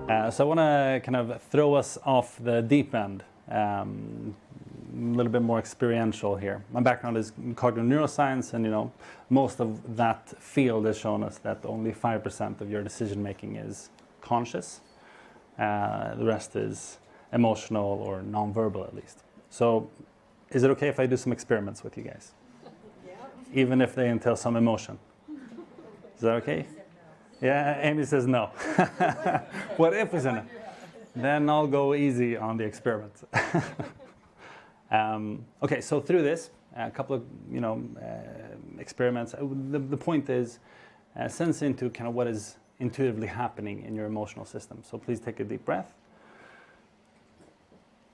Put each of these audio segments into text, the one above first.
So I want to kind of throw us off the deep end, a little bit more experiential here. My background is cognitive neuroscience, and most of that field has shown us that only 5% of your decision making is conscious. The rest is emotional or non-verbal, at least. So is it okay if I do some experiments with you guys? Yeah. Even if they entail some emotion? Is that okay? Yeah, Amy says no. What if it's a no? Then I'll go easy on the experiment. Okay, so through this, a couple of experiments. The point is sense into kind of what is intuitively happening in your emotional system. So please take a deep breath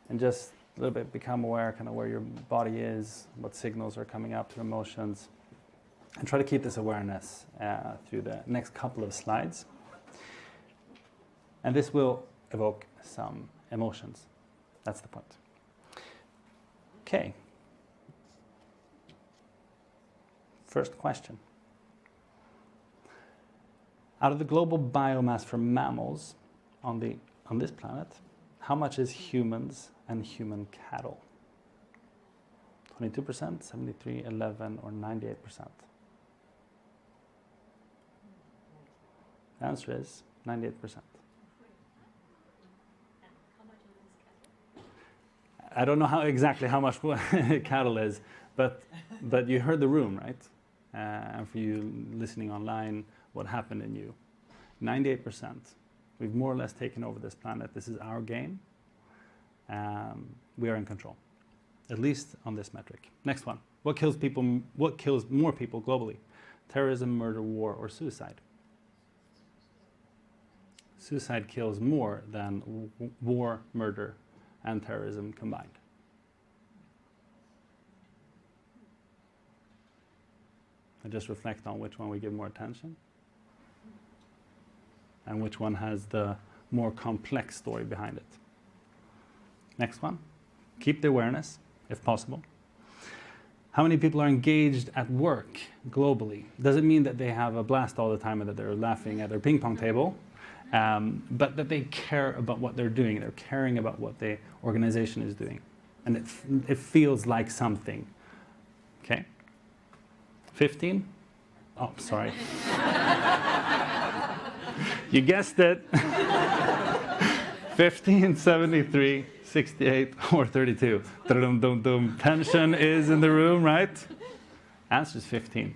and just a little bit become aware kind of where your body is, what signals are coming up to emotions. And try to keep this awareness through the next couple of slides. And this will evoke some emotions. That's the point. Okay. First question. Out of the global biomass for mammals on this planet, how much is humans and human cattle? 22%, 73, 11, or 98%? The answer is 98%. I don't know exactly how much cattle is, but you heard the room, right? And for you listening online, what happened in you? 98%. We've more or less taken over this planet. This is our game. We are in control, at least on this metric. Next one. What kills more people globally? Terrorism, murder, war, or suicide? Suicide kills more than war, murder, and terrorism combined. I just reflect on which one we give more attention and which one has the more complex story behind it. Next one. Keep the awareness, if possible. How many people are engaged at work globally? Does it mean that they have a blast all the time and that they're laughing at their ping pong table? But that they care about what they're doing. They're caring about what the organization is doing. And it feels like something. Okay? 15? Oh, sorry. You guessed it. 15, 73, 68, or 32. Tension is in the room, right? Answer is 15.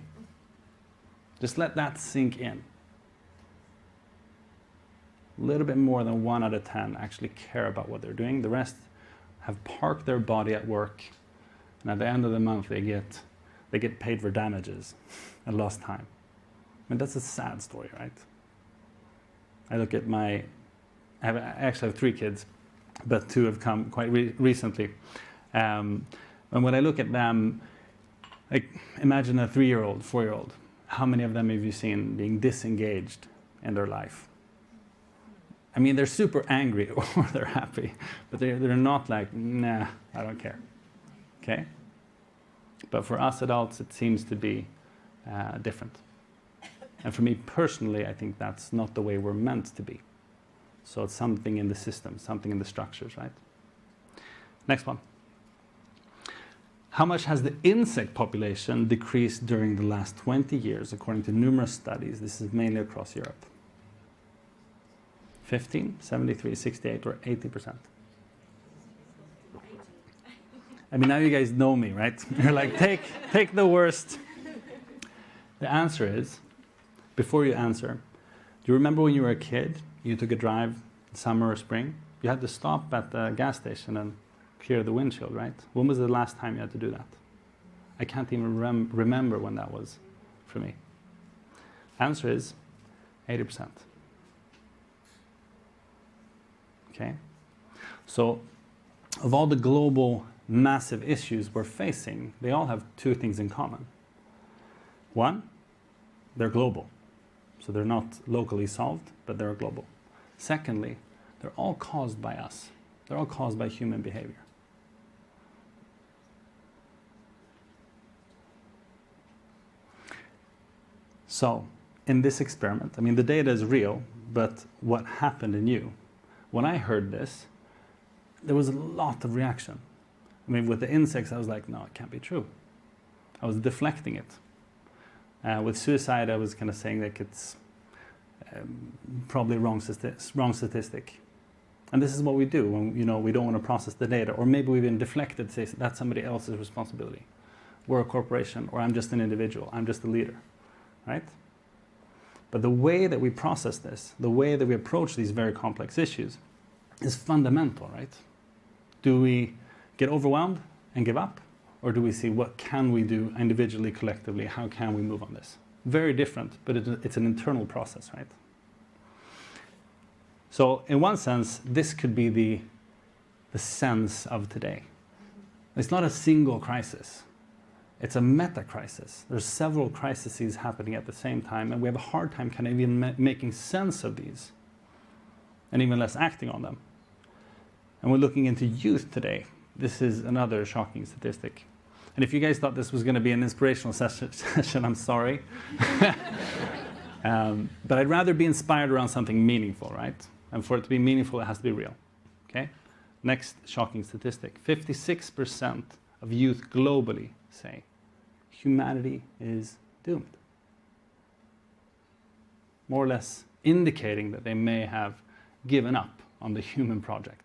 Just let that sink in. A little bit more than 1 out of 10 actually care about what they're doing. The rest have parked their body at work, and at the end of the month they get paid for damages and lost time. I mean, that's a sad story, right? I look at I actually have 3 kids, but 2 have come quite recently. And when I look at them, like imagine a 3-year-old, 4-year-old. How many of them have you seen being disengaged in their life? I mean, they're super angry or they're happy, but they're not like, nah, I don't care. Okay? But for us adults, it seems to be different. And for me personally, I think that's not the way we're meant to be. So it's something in the system, something in the structures, right? Next one. How much has the insect population decreased during the last 20 years, according to numerous studies? This is mainly across Europe. 15, 73, 68, or 80%? I mean, now you guys know me, right? You're like, take the worst. The answer is, before you answer, do you remember when you were a kid, you took a drive in summer or spring? You had to stop at the gas station and clear the windshield, right? When was the last time you had to do that? I can't even remember when that was for me. Answer is 80%. Okay? So, of all the global massive issues we're facing, they all have 2 things in common. One, they're global. So they're not locally solved, but they're global. Secondly, they're all caused by us. They're all caused by human behavior. So, in this experiment, I mean, the data is real, but what happened in you when I heard this, there was a lot of reaction. I mean, with the insects, I was like, no, it can't be true. I was deflecting it. With suicide, I was kind of saying that it's probably a wrong statistic. And this is what we do when we don't want to process the data, or maybe we've been deflected to say that's somebody else's responsibility. We're a corporation, or I'm just an individual, I'm just a leader, right? But the way that we process this, the way that we approach these very complex issues is fundamental, right? Do we get overwhelmed and give up? Or do we see what can we do individually, collectively? How can we move on this? Very different, but it's an internal process, right? So in one sense, this could be the sense of today. It's not a single crisis. It's a meta-crisis. There's several crises happening at the same time, and we have a hard time kind of even making sense of these, and even less acting on them. And we're looking into youth today. This is another shocking statistic. And if you guys thought this was going to be an inspirational session, I'm sorry. But I'd rather be inspired around something meaningful, right? And for it to be meaningful, it has to be real. Okay? Next shocking statistic. 56% of youth globally say humanity is doomed. More or less indicating that they may have given up on the human project,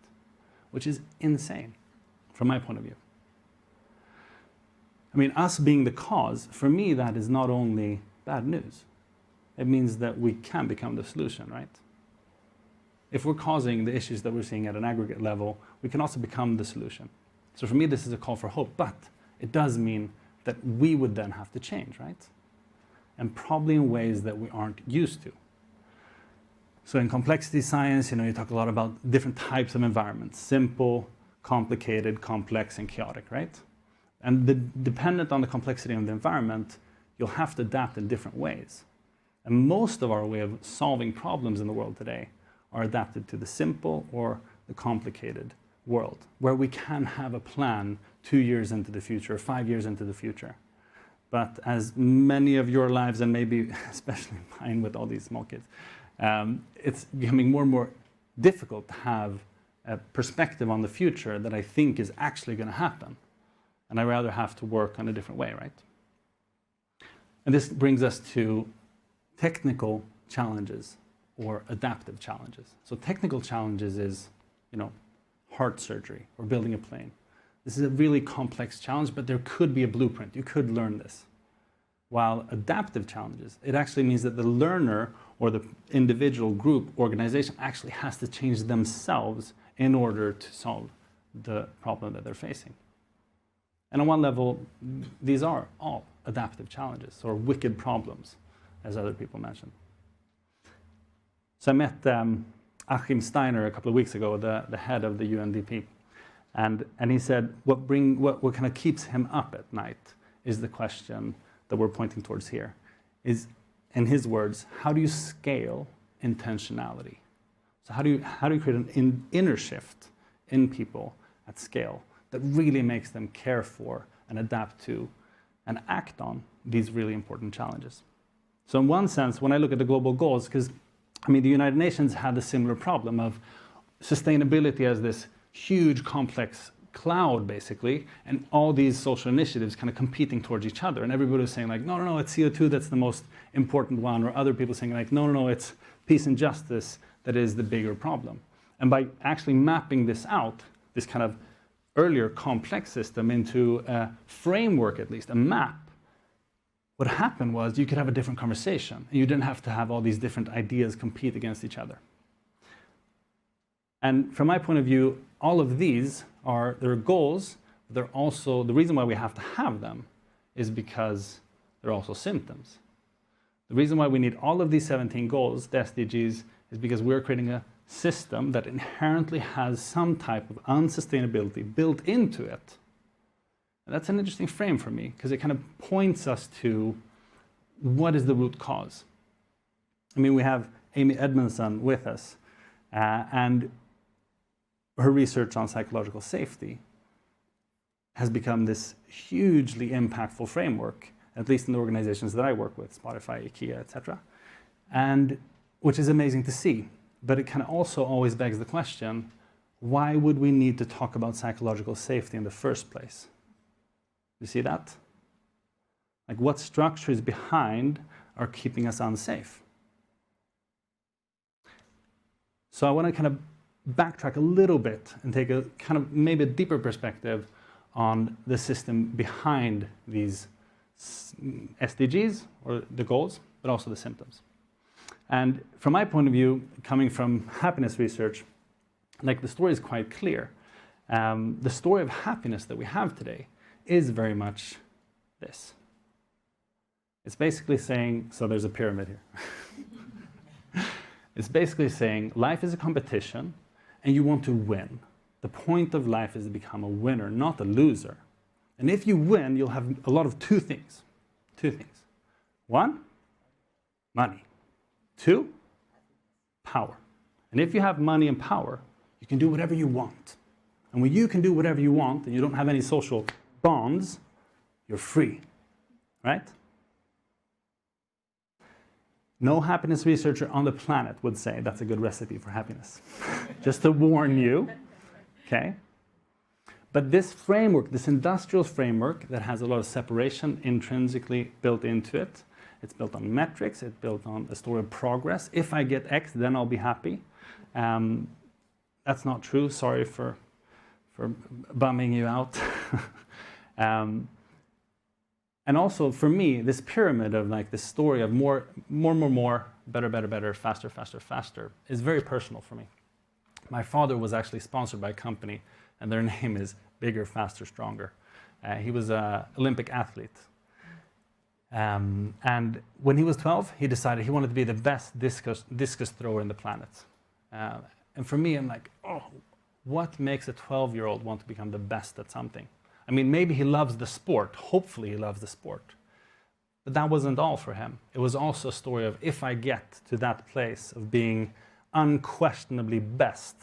which is insane from my point of view. I mean, us being the cause, for me, that is not only bad news. It means that we can become the solution, right? If we're causing the issues that we're seeing at an aggregate level, we can also become the solution. So for me, this is a call for hope, but it does mean that we would then have to change, right? And probably in ways that we aren't used to. So in complexity science, you talk a lot about different types of environments: simple, complicated, complex, and chaotic, right? And dependent on the complexity of the environment, you'll have to adapt in different ways. And most of our way of solving problems in the world today are adapted to the simple or the complicated world, where we can have a plan 2 years into the future, 5 years into the future. But as many of your lives, and maybe especially mine with all these small kids, it's becoming more and more difficult to have a perspective on the future that I think is actually going to happen. And I rather have to work on a different way, right? And this brings us to technical challenges or adaptive challenges. So technical challenges is, heart surgery or building a plane. This is a really complex challenge, but there could be a blueprint. You could learn this. While adaptive challenges, it actually means that the learner or the individual group organization actually has to change themselves in order to solve the problem that they're facing. And on one level, these are all adaptive challenges, or wicked problems, as other people mentioned. So I met Achim Steiner a couple of weeks ago, the head of the UNDP, and he said what kind of keeps him up at night is the question that we're pointing towards here. Is, in his words, how do you scale intentionality? So how do you create an inner shift in people at scale that really makes them care for and adapt to and act on these really important challenges? So in one sense, when I look at the global goals, because the United Nations had a similar problem of sustainability as this huge complex cloud, basically, and all these social initiatives kind of competing towards each other. And everybody was saying like, no, it's CO2 that's the most important one, or other people saying like, no, it's peace and justice that is the bigger problem. And by actually mapping this out, this kind of earlier complex system into a framework, at least, a map, what happened was you could have a different conversation, and you didn't have to have all these different ideas compete against each other. And from my point of view, all of these are their goals. They're also, the reason why we have to have them is because they're also symptoms. The reason why we need all of these 17 goals, the SDGs, is because we're creating a system that inherently has some type of unsustainability built into it. And that's an interesting frame for me, because it kind of points us to what is the root cause. We have Amy Edmondson with us, and her research on psychological safety has become this hugely impactful framework, at least in the organizations that I work with, Spotify, IKEA, etc., and which is amazing to see. But it can also always begs the question, why would we need to talk about psychological safety in the first place? You see that? Like, what structures behind are keeping us unsafe? So I want to kind of backtrack a little bit and take a kind of maybe a deeper perspective on the system behind these SDGs, or the goals, but also the symptoms. And from my point of view, coming from happiness research, like, the story is quite clear. The story of happiness that we have today is very much this. It's basically saying, so there's a pyramid here. It's basically saying life is a competition and you want to win. The point of life is to become a winner, not a loser. And if you win, you'll have a lot of two things. Two things. One, money. Two, power. And if you have money and power, you can do whatever you want. And when you can do whatever you want and you don't have any social bonds, you're free, right? No happiness researcher on the planet would say that's a good recipe for happiness. Just to warn you, okay? But this framework, this industrial framework that has a lot of separation intrinsically built into it, it's built on metrics, it's built on a story of progress. If I get X, then I'll be happy. That's not true. Sorry for bumming you out. And also, for me, this pyramid of like this story of more, better, faster, is very personal for me. My father was actually sponsored by a company, and their name is Bigger, Faster, Stronger. He was an Olympic athlete. And when he was 12, he decided he wanted to be the best discus thrower in the planet. And for me, I'm like, oh, what makes a 12-year-old want to become the best at something? I mean, maybe he loves the sport. Hopefully he loves the sport. But that wasn't all for him. It was also a story of, if I get to that place of being unquestionably best,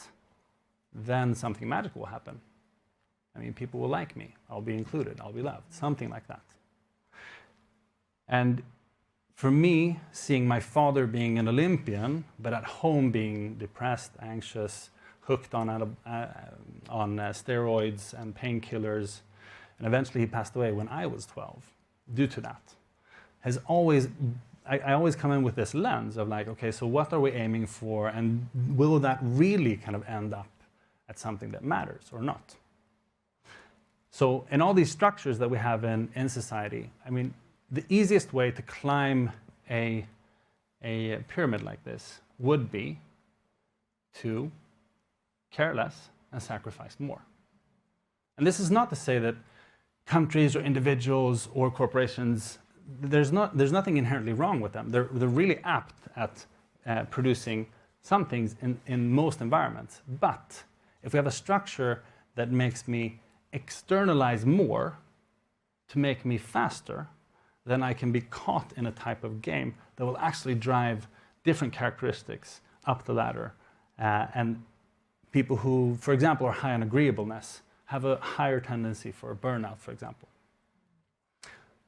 then something magical will happen. I mean, people will like me. I'll be included. I'll be loved. Something like that. And for me, seeing my father being an Olympian, but at home being depressed, anxious, hooked on steroids and painkillers, and eventually he passed away when I was 12, due to that, has always, I always come in with this lens of like, okay, so what are we aiming for, and will that really kind of end up at something that matters or not? So in all these structures that we have in society, I mean, the easiest way to climb a pyramid like this would be to care less and sacrifice more. And this is not to say that countries or individuals or corporations, there's nothing inherently wrong with them. They're really apt at producing some things in most environments. But if we have a structure that makes me externalize more to make me faster, then I can be caught in a type of game that will actually drive different characteristics up the ladder. And people who, for example, are high on agreeableness have a higher tendency for burnout, for example.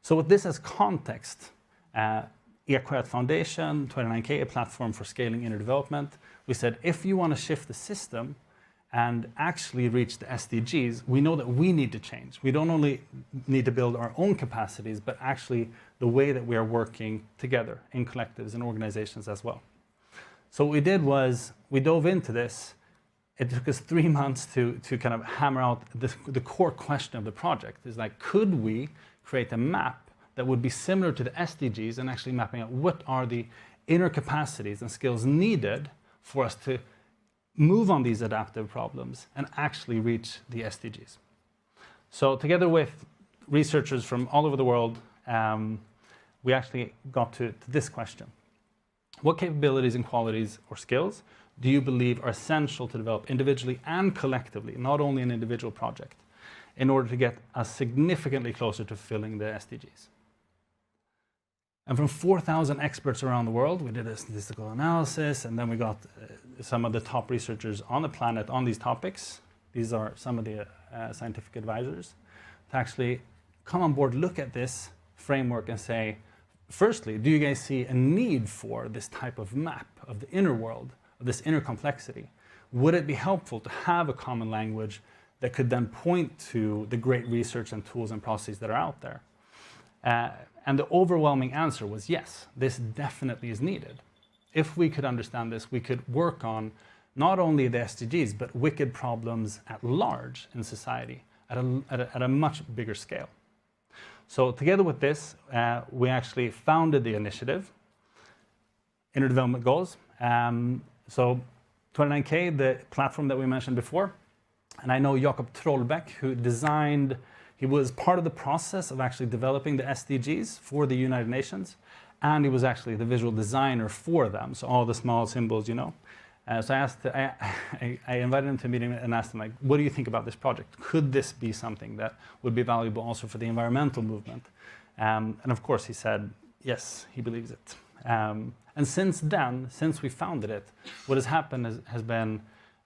So with this as context, Erik Foundation, 29K, a platform for scaling inner development, we said if you want to shift the system and actually reach the SDGs, we know that we need to change. We don't only need to build our own capacities, but actually the way that we are working together in collectives and organizations as well. So what we did was we dove into this. It took us 3 months to kind of hammer out the core question of the project. Is like, could we create a map that would be similar to the SDGs and actually mapping out what are the inner capacities and skills needed for us to move on these adaptive problems and actually reach the SDGs. So together with researchers from all over the world, we actually got to this question. What capabilities and qualities or skills do you believe are essential to develop individually and collectively, not only an individual project, in order to get us significantly closer to fulfilling the SDGs? And from 4,000 experts around the world, we did a statistical analysis, and then we got some of the top researchers on the planet on these topics. These are some of the scientific advisors to actually come on board, look at this framework and say, firstly, do you guys see a need for this type of map of the inner world of this inner complexity, would it be helpful to have a common language that could then point to the great research and tools and processes that are out there? And the overwhelming answer was yes, this definitely is needed. If we could understand this, we could work on not only the SDGs, but wicked problems at large in society at a much bigger scale. So together with this, we actually founded the initiative, Inner Development Goals. So 29K, the platform that we mentioned before, and I know Jakob Trollbäck, who designed, he was part of the process of actually developing the SDGs for the United Nations, and he was actually the visual designer for them, so all the small symbols, you know. So I invited him to a meeting and asked him, like, what do you think about this project? Could this be something that would be valuable also for the environmental movement? And of course he said, yes, he believes it. And since then, since we founded it, what has happened has been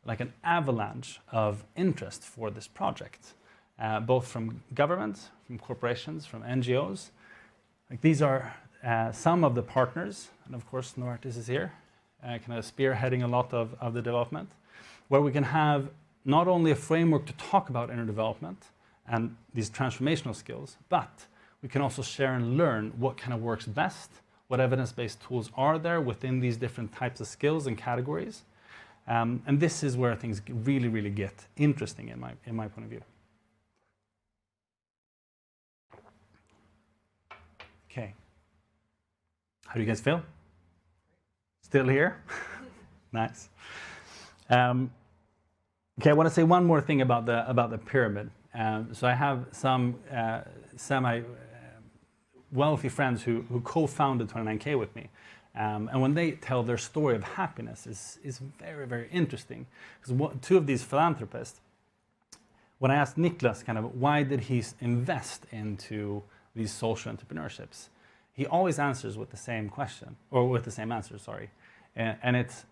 like an avalanche of interest for this project, both from governments, from corporations, from NGOs. Like, these are some of the partners, and of course Novartis is here, kind of spearheading a lot of the development, where we can have not only a framework to talk about inner development and these transformational skills, but we can also share and learn what kind of works best, what evidence-based tools are there within these different types of skills and categories. And this is where things really, really get interesting in my point of view. Okay. How do you guys feel? Still here? Nice. Okay, I want to say one more thing about the pyramid. So I have some wealthy friends who co-founded 29K with me. And when they tell their story of happiness is very, very interesting. Because two of these philanthropists, when I asked Niklas kind of why did he invest into these social entrepreneurships, he always answers with the same question, or with the same answer, sorry. And it's,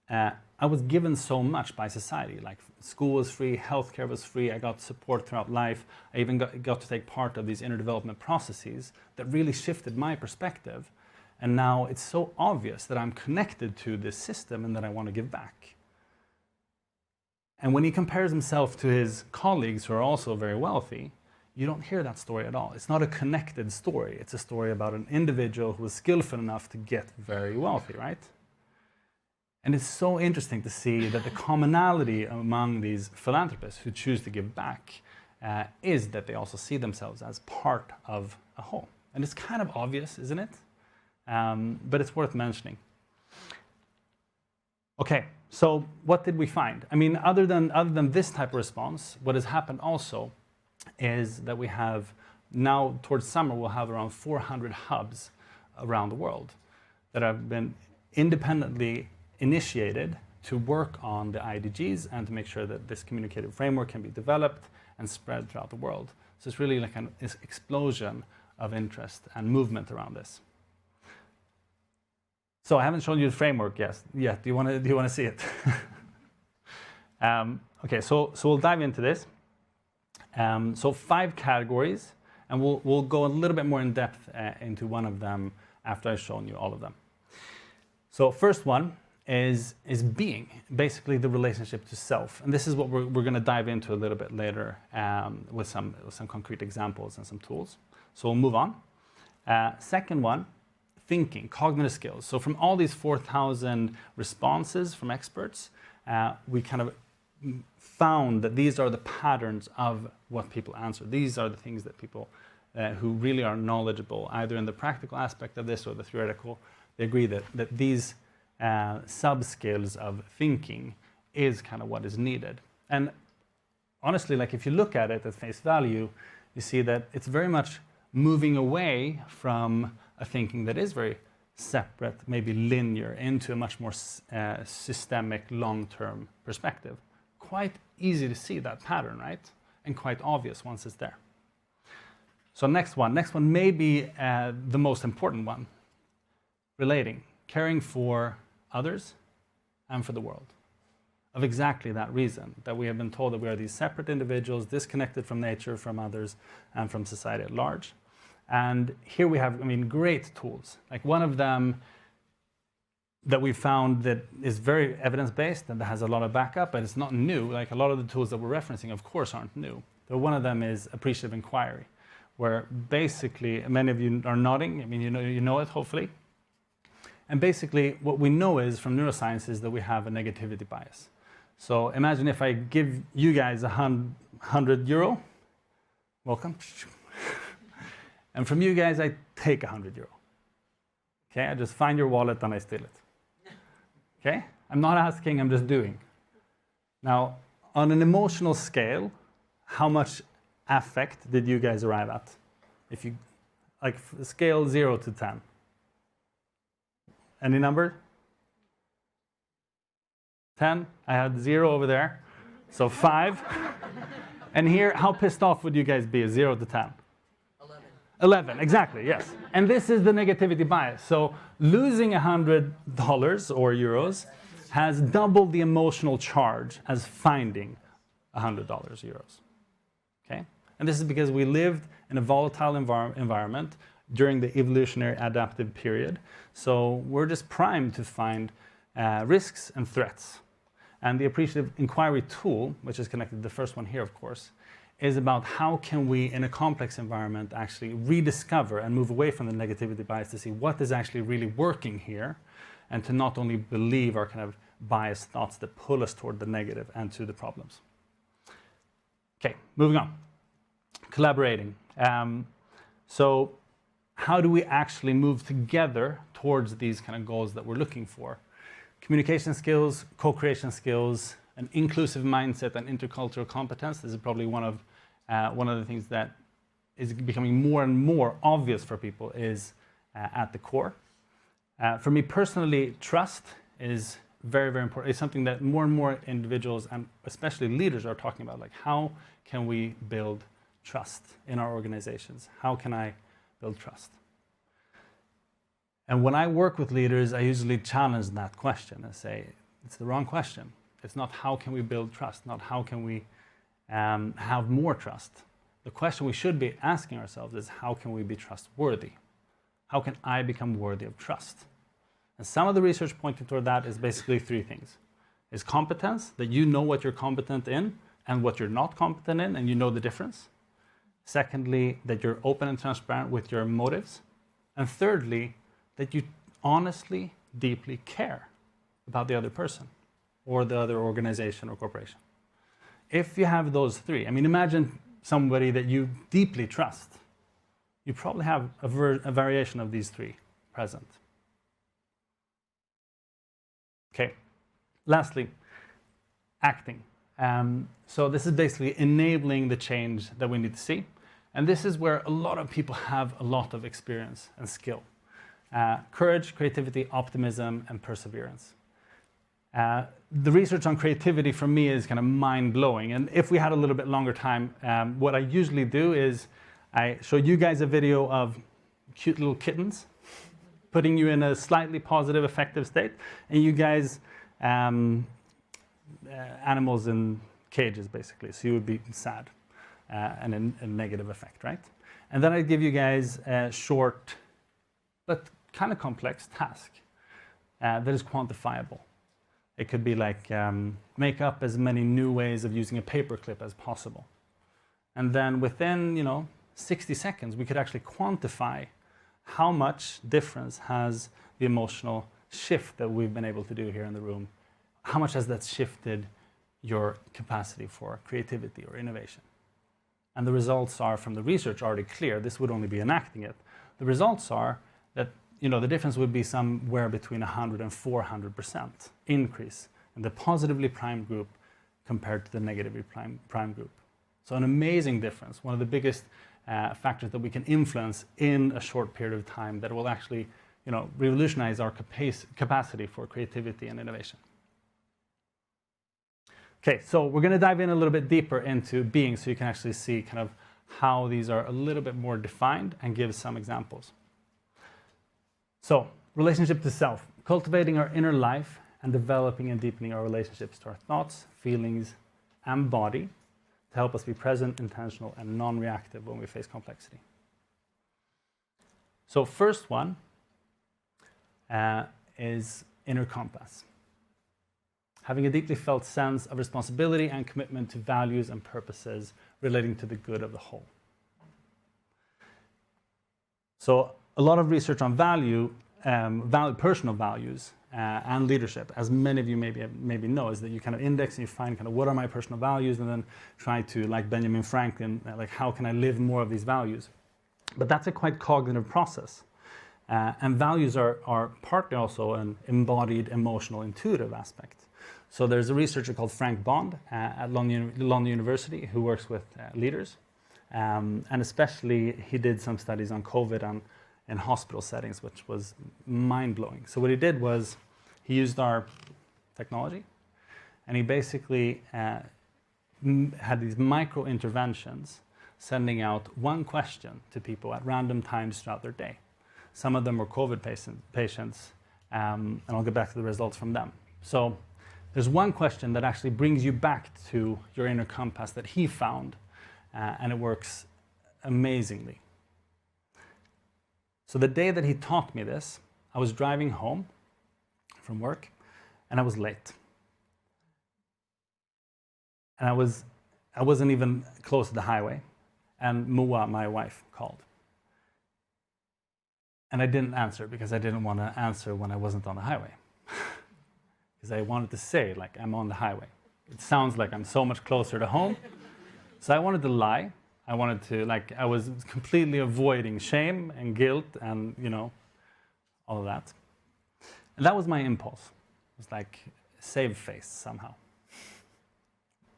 I was given so much by society, like school was free, healthcare was free, I got support throughout life, I even got to take part of these inner development processes that really shifted my perspective. And now it's so obvious that I'm connected to this system and that I want to give back. And when he compares himself to his colleagues who are also very wealthy, you don't hear that story at all. It's not a connected story. It's a story about an individual who was skillful enough to get very wealthy, right? And it's so interesting to see that the commonality among these philanthropists who choose to give back is that they also see themselves as part of a whole. And it's kind of obvious, isn't it? But it's worth mentioning. Okay, so what did we find? I mean, other than this type of response, what has happened also is that we have now, towards summer, we'll have around 400 hubs around the world that have been independently initiated to work on the IDGs and to make sure that this communicative framework can be developed and spread throughout the world. So it's really like an explosion of interest and movement around this. So I haven't shown you the framework yet. Do you want to see it? Okay, so we'll dive into this. So 5 categories, and we'll go a little bit more in depth into one of them after I've shown you all of them. So first one is being, basically the relationship to self, and this is what we're going to dive into a little bit later with some concrete examples and some tools. So we'll move on. Second one, thinking, cognitive skills. So from all these 4,000 responses from experts, we kind of found that these are the patterns of what people answer. These are the things that people who really are knowledgeable, either in the practical aspect of this or the theoretical, they agree that these sub-skills of thinking is kind of what is needed. And honestly, like if you look at it at face value, you see that it's very much moving away from a thinking that is very separate, maybe linear, into a much more systemic, long-term perspective. Quite easy to see that pattern, right? And quite obvious once it's there. So next one may be the most important one. Relating, caring for others and for the world. Of exactly that reason, that we have been told that we are these separate individuals, disconnected from nature, from others, and from society at large. And here we have, great tools. Like one of them that we found that is very evidence-based and that has a lot of backup, but it's not new. Like a lot of the tools that we're referencing, of course, aren't new. But one of them is appreciative inquiry, where basically, many of you are nodding. I mean, you know it, hopefully. And basically, what we know is from neuroscience is that we have a negativity bias. So imagine if I give you guys €100, welcome. And from you guys, I take €100. Okay, I just find your wallet and I steal it. Okay, I'm not asking, I'm just doing. Now, on an emotional scale, how much affect did you guys arrive at? If you, like, scale 0 to 10. Any number? 10, I had 0 over there, so 5. And here, how pissed off would you guys be, 0 to 10? 11, exactly, yes. And this is the negativity bias. So losing $100 or euros has doubled the emotional charge as finding $100 euros. Okay? And this is because we lived in a volatile environment during the evolutionary adaptive period. So we're just primed to find risks and threats. And the appreciative inquiry tool, which is connected to the first one here, of course, is about how can we, in a complex environment, actually rediscover and move away from the negativity bias to see what is actually really working here, and to not only believe our kind of biased thoughts that pull us toward the negative and to the problems. Okay, moving on. Collaborating. So how do we actually move together towards these kind of goals that we're looking for? Communication skills, co-creation skills, an inclusive mindset, and intercultural competence. This is probably one of the things that is becoming more and more obvious for people is at the core. For me personally, trust is very, very important. It's something that more and more individuals, and especially leaders, are talking about. Like, how can we build trust in our organizations? How can I build trust? And when I work with leaders, I usually challenge that question and say, it's the wrong question. It's not how can we build trust, not how can we have more trust. The question we should be asking ourselves is, how can we be trustworthy? How can I become worthy of trust? And some of the research pointing toward that is basically 3 things. Is competence, that you know what you're competent in and what you're not competent in, and you know the difference. Secondly, that you're open and transparent with your motives. And thirdly, that you honestly, deeply care about the other person or the other organization or corporation. If you have those 3, I mean, imagine somebody that you deeply trust. You probably have a variation of these 3 present. Okay, lastly, acting. So this is basically enabling the change that we need to see. And this is where a lot of people have a lot of experience and skill. Courage, creativity, optimism, and perseverance. The research on creativity for me is kind of mind-blowing. And if we had a little bit longer time, what I usually do is I show you guys a video of cute little kittens, putting you in a slightly positive, affective state, and you guys, animals in cages, basically. So you would be sad and a negative effect, right? And then I give you guys a short, but kind of complex task that is quantifiable. It could be like make up as many new ways of using a paperclip as possible. And then within 60 seconds, we could actually quantify how much difference has the emotional shift that we've been able to do here in the room. How much has that shifted your capacity for creativity or innovation? And the results are, from the research, already clear. This would only be enacting it. The results are that the difference would be somewhere between 100 and 400% increase in the positively primed group compared to the negatively primed group. So an amazing difference, one of the biggest factors that we can influence in a short period of time that will actually revolutionize our capacity for creativity and innovation. Okay, so we're going to dive in a little bit deeper into being so you can actually see kind of how these are a little bit more defined and give some examples. So, relationship to self, cultivating our inner life and developing and deepening our relationships to our thoughts, feelings, and body to help us be present, intentional, and non-reactive when we face complexity. So first one is inner compass. Having a deeply felt sense of responsibility and commitment to values and purposes relating to the good of the whole. So a lot of research on personal values and leadership, as many of you maybe know, is that you kind of index and you find kind of what are my personal values, and then try to, like Benjamin Franklin, like how can I live more of these values? But that's a quite cognitive process. And values are partly also an embodied emotional intuitive aspect. So there's a researcher called Frank Bond at London University who works with leaders. And especially he did some studies on COVID in hospital settings, which was mind-blowing. So what he did was he used our technology, and he basically had these micro interventions sending out one question to people at random times throughout their day. Some of them were COVID patients, and I'll get back to the results from them. So there's one question that actually brings you back to your inner compass that he found, and it works amazingly. So the day that he taught me this, I was driving home from work, and I was late. And I wasn't even close to the highway, and Moa, my wife, called. And I didn't answer because I didn't want to answer when I wasn't on the highway. Because I wanted to say, like, I'm on the highway. It sounds like I'm so much closer to home. So I wanted to lie. I wanted to, like, I was completely avoiding shame and guilt and, you know, all of that. And that was my impulse. It was like, save face somehow.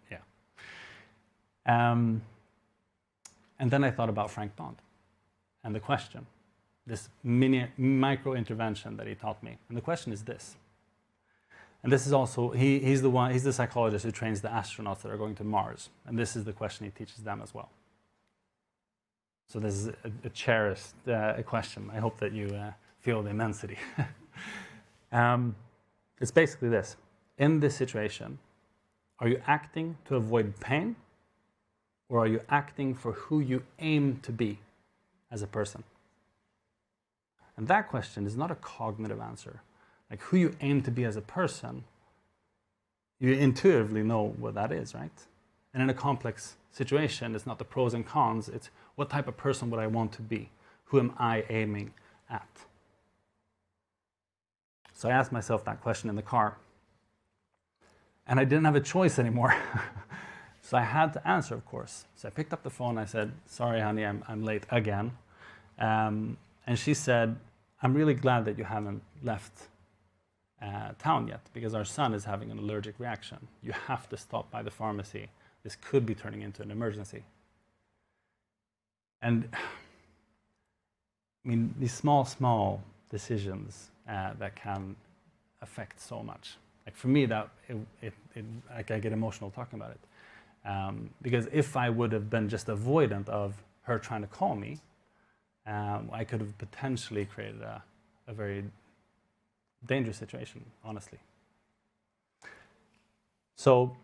Yeah. And then I thought about Frank Bond and the question. This micro intervention that he taught me. And the question is this. And this is also, he's the psychologist who trains the astronauts that are going to Mars. And this is the question he teaches them as well. So this is a cherished question. I hope that you feel the immensity. It's basically this. In this situation, are you acting to avoid pain? Or are you acting for who you aim to be as a person? And that question is not a cognitive answer. Like who you aim to be as a person, you intuitively know what that is, right? And in a complex situation, it's not the pros and cons, it's what type of person would I want to be? Who am I aiming at? So I asked myself that question in the car. And I didn't have a choice anymore. So I had to answer, of course. So I picked up the phone, I said, sorry, honey, I'm late again. And she said, I'm really glad that you haven't left town yet because our son is having an allergic reaction. You have to stop by the pharmacy. This could be turning into an emergency. And I mean, these small decisions that can affect so much. Like for me, that like I get emotional talking about it. Because if I would have been just avoidant of her trying to call me, I could have potentially created a very dangerous situation, honestly. So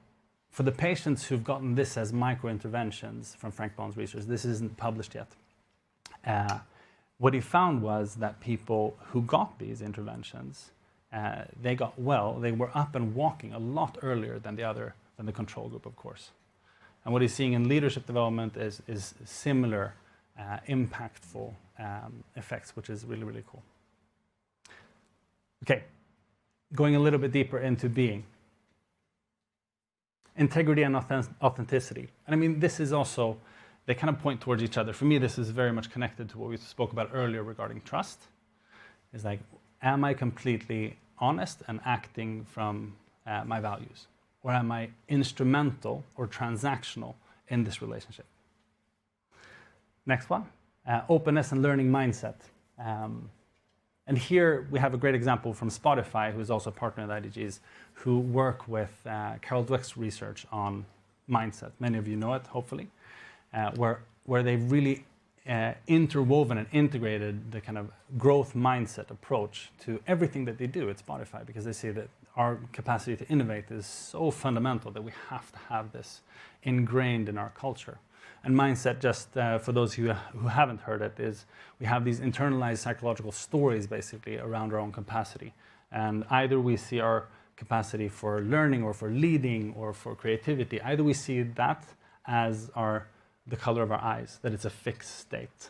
for the patients who've gotten this as micro-interventions from Frank Bond's research, this isn't published yet. What he found was that people who got these interventions, they got well, they were up and walking a lot earlier than the control group, of course. And what he's seeing in leadership development is similar impactful effects, which is really, really cool. Okay, going a little bit deeper into being. Integrity and authenticity. And I mean, this is also, they kind of point towards each other. For me, this is very much connected to what we spoke about earlier regarding trust. It's like, am I completely honest and acting from my values? Or am I instrumental or transactional in this relationship? Next one, openness and learning mindset. And here we have a great example from Spotify, who is also a partner at IDGs, who work with Carol Dweck's research on mindset. Many of you know it, hopefully, where they've really interwoven and integrated the kind of growth mindset approach to everything that they do at Spotify, because they see that our capacity to innovate is so fundamental that we have to have this ingrained in our culture. And mindset, just for those who haven't heard it, is we have these internalized psychological stories basically around our own capacity. And either we see our capacity for learning or for leading or for creativity, either we see that as the color of our eyes, that it's a fixed state,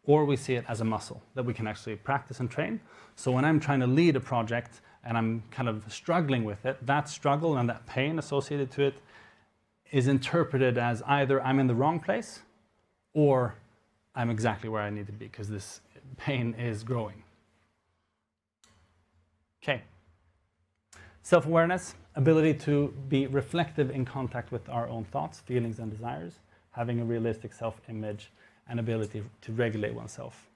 or we see it as a muscle that we can actually practice and train. So when I'm trying to lead a project and I'm kind of struggling with it, that struggle and that pain associated to it is interpreted as either I'm in the wrong place or I'm exactly where I need to be because this pain is growing. Okay. Self-awareness, ability to be reflective in contact with our own thoughts, feelings, and desires, having a realistic self-image, and ability to regulate oneself.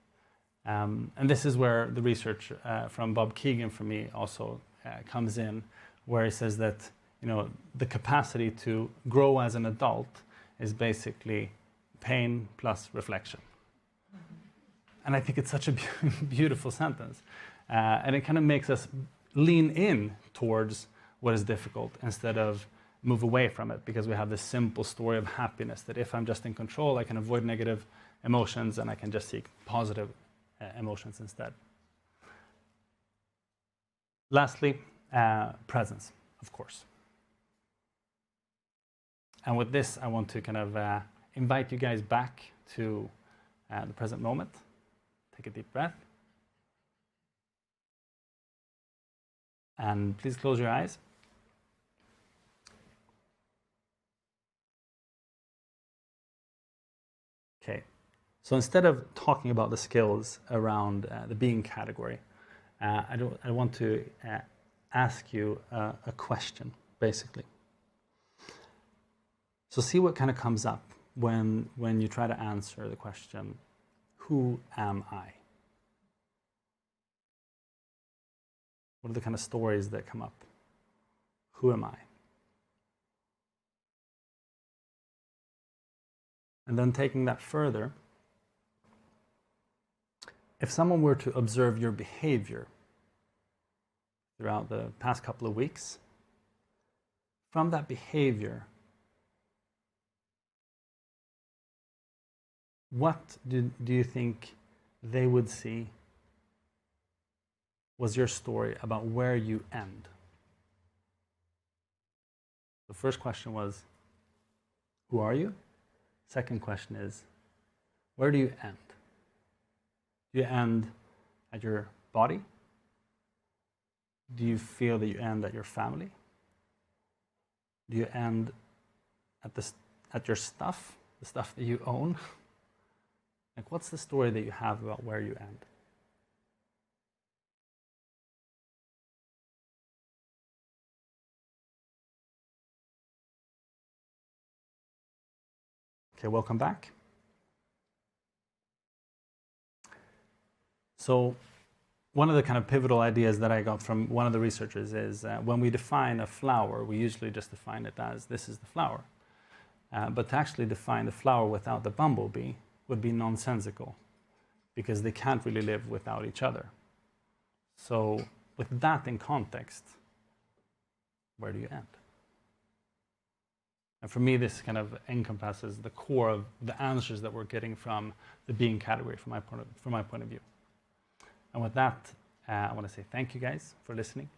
And this is where the research from Bob Keegan for me also comes in, where he says that the capacity to grow as an adult is basically pain plus reflection. And I think it's such a beautiful sentence. And it kind of makes us lean in towards what is difficult instead of move away from it, because we have this simple story of happiness that if I'm just in control, I can avoid negative emotions and I can just seek positive emotions instead. Lastly, presence, of course. And with this, I want to kind of invite you guys back to the present moment. Take a deep breath. And please close your eyes. Okay, so instead of talking about the skills around the being category, I want to ask you a question, basically. So see what kind of comes up when you try to answer the question, who am I? What are the kind of stories that come up? Who am I? And then taking that further, if someone were to observe your behavior throughout the past couple of weeks, from that behavior, what do you think they would see was your story about where you end? The first question was, who are you? Second question is, where do you end? Do you end at your body? Do you feel that you end at your family? Do you end at your stuff, the stuff that you own? Like, what's the story that you have about where you end? Okay, welcome back. So one of the kind of pivotal ideas that I got from one of the researchers is when we define a flower, we usually just define it as this is the flower. But to actually define the flower without the bumblebee would be nonsensical, because they can't really live without each other. So with that in context, where do you end? And for me, this kind of encompasses the core of the answers that we're getting from the being category from my point of view. And with that, I want to say thank you guys for listening.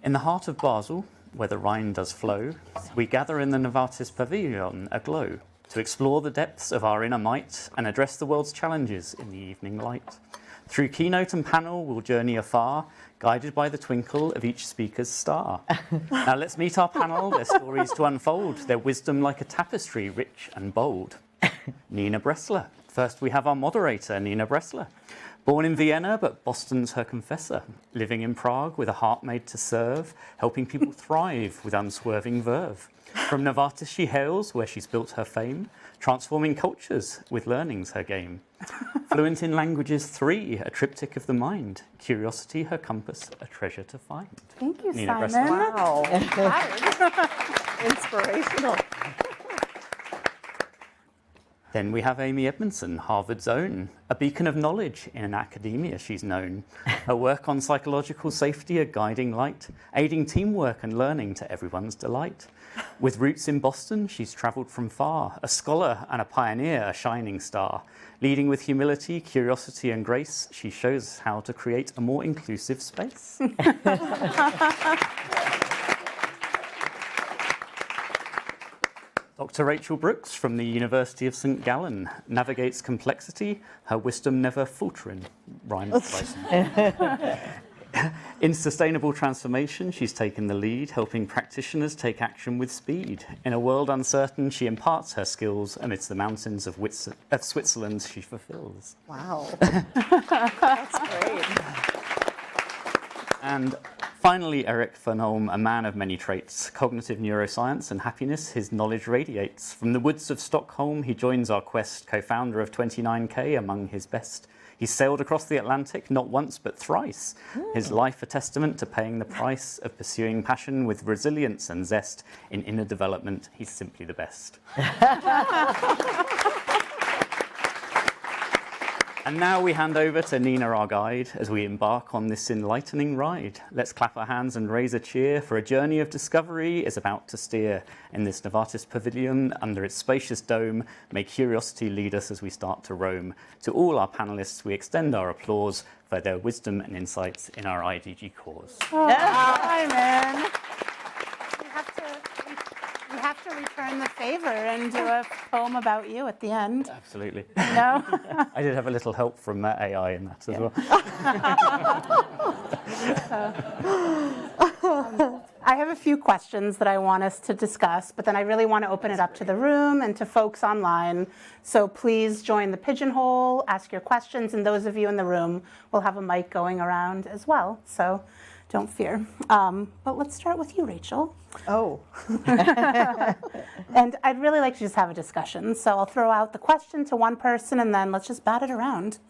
In the heart of Basel, where the Rhine does flow, we gather in the Novartis Pavilion aglow to explore the depths of our inner might and address the world's challenges in the evening light. Through keynote and panel, we'll journey afar, guided by the twinkle of each speaker's star. Now let's meet our panel, their stories to unfold, their wisdom like a tapestry, rich and bold. Nina Bressler. First we have our moderator, Nina Bressler. Born in Vienna, but Boston's her confessor. Living in Prague with a heart made to serve, helping people thrive with unswerving verve. From Novartis she hails, where she's built her fame, transforming cultures with learning's her game. Fluent in languages 3, a triptych of the mind. Curiosity, her compass, a treasure to find. Thank you, Nina Simon. Bressler. Wow. Inspirational. Then we have Amy Edmondson, Harvard's own, a beacon of knowledge in academia she's known. Her work on psychological safety, a guiding light, aiding teamwork and learning to everyone's delight. With roots in Boston, she's travelled from far, a scholar and a pioneer, a shining star. Leading with humility, curiosity and grace, she shows us how to create a more inclusive space. Dr. Rachel Brooks from the University of St. Gallen navigates complexity, her wisdom never faltering. Rhymes. In sustainable transformation, she's taken the lead, helping practitioners take action with speed. In a world uncertain, she imparts her skills amidst the mountains of Switzerland she fulfills. Wow. That's great. And finally, Erik Fernholm, a man of many traits, cognitive neuroscience and happiness, his knowledge radiates. From the woods of Stockholm, he joins our quest, co-founder of 29K, among his best. He sailed across the Atlantic not once but thrice. His life a testament to paying the price of pursuing passion with resilience and zest. In inner development, he's simply the best. And now we hand over to Nina, our guide, as we embark on this enlightening ride. Let's clap our hands and raise a cheer, for a journey of discovery is about to steer. In this Novartis pavilion, under its spacious dome, may curiosity lead us as we start to roam. To all our panelists, we extend our applause for their wisdom and insights in our IDG cause. Oh, hi, man. You have to return the favor and do a poem about you at the end. Absolutely. No? I did have a little help from AI in that as well. I have a few questions that I want us to discuss, but then I really want to open it up to the room and to folks online. So please join the pigeonhole, ask your questions, and those of you in the room will have a mic going around as well. So don't fear. But let's start with you, Rachel. Oh. And I'd really like to just have a discussion. So I'll throw out the question to one person, and then let's just bat it around.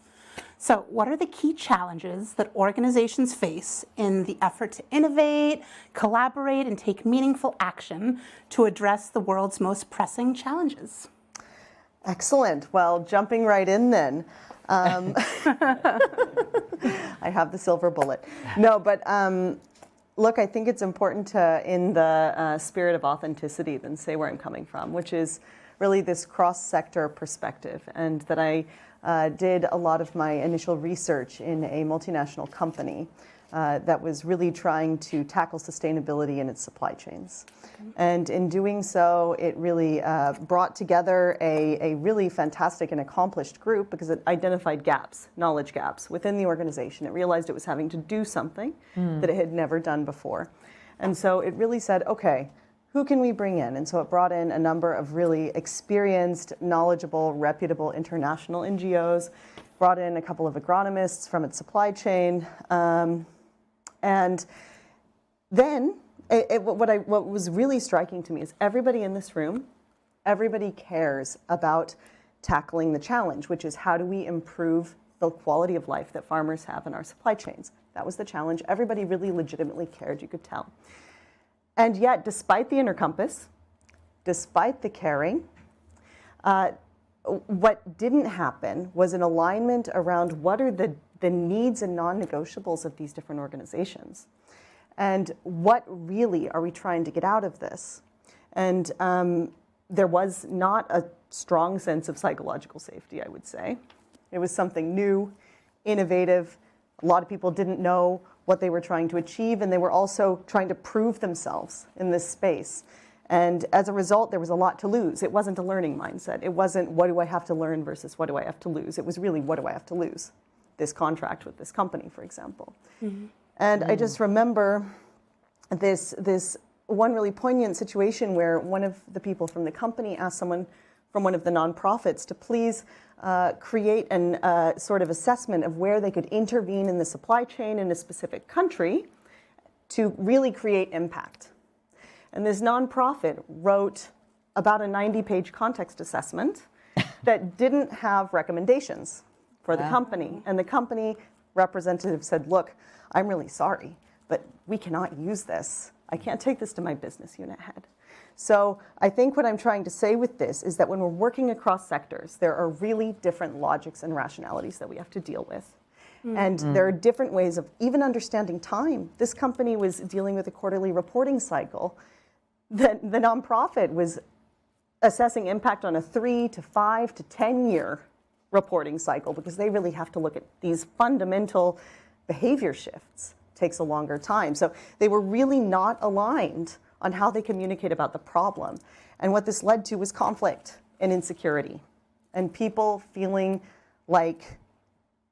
So what are the key challenges that organizations face in the effort to innovate, collaborate, and take meaningful action to address the world's most pressing challenges? Excellent. Well, jumping right in then. I have the silver bullet. No, but look, I think it's important to, in the spirit of authenticity, then say where I'm coming from, which is really this cross-sector perspective, and that I did a lot of my initial research in a multinational company that was really trying to tackle sustainability in its supply chains. And in doing so, it really brought together a really fantastic and accomplished group, because it identified gaps, knowledge gaps within the organization. It realized it was having to do something that it had never done before. And so it really said, okay, who can we bring in? And so it brought in a number of really experienced, knowledgeable, reputable international NGOs, brought in a couple of agronomists from its supply chain. And then what was really striking to me is everybody in this room, everybody cares about tackling the challenge, which is how do we improve the quality of life that farmers have in our supply chains. That was the challenge. Everybody really legitimately cared, you could tell. And yet, despite the inner compass, despite the caring, what didn't happen was an alignment around what are the needs and non-negotiables of these different organizations. And what really are we trying to get out of this? And there was not a strong sense of psychological safety, I would say. It was something new, innovative. A lot of people didn't know what they were trying to achieve, and they were also trying to prove themselves in this space. And as a result, there was a lot to lose. It wasn't a learning mindset. It wasn't, what do I have to learn versus what do I have to lose? It was really, what do I have to lose? This contract with this company, for example. Mm-hmm. And I just remember this one really poignant situation where one of the people from the company asked someone from one of the nonprofits to please create an sort of assessment of where they could intervene in the supply chain in a specific country to really create impact. And this nonprofit wrote about a 90-page context assessment that didn't have recommendations for the company. And the company representative said, look, I'm really sorry, but we cannot use this. I can't take this to my business unit head. So I think what I'm trying to say with this is that when we're working across sectors, there are really different logics and rationalities that we have to deal with. And there are different ways of even understanding time. This company was dealing with a quarterly reporting cycle. The nonprofit was assessing impact on a 3 to 5 to 10 year reporting cycle because they really have to look at these fundamental behavior shifts. It takes a longer time. So they were really not aligned on how they communicate about the problem. And what this led to was conflict and insecurity and people feeling like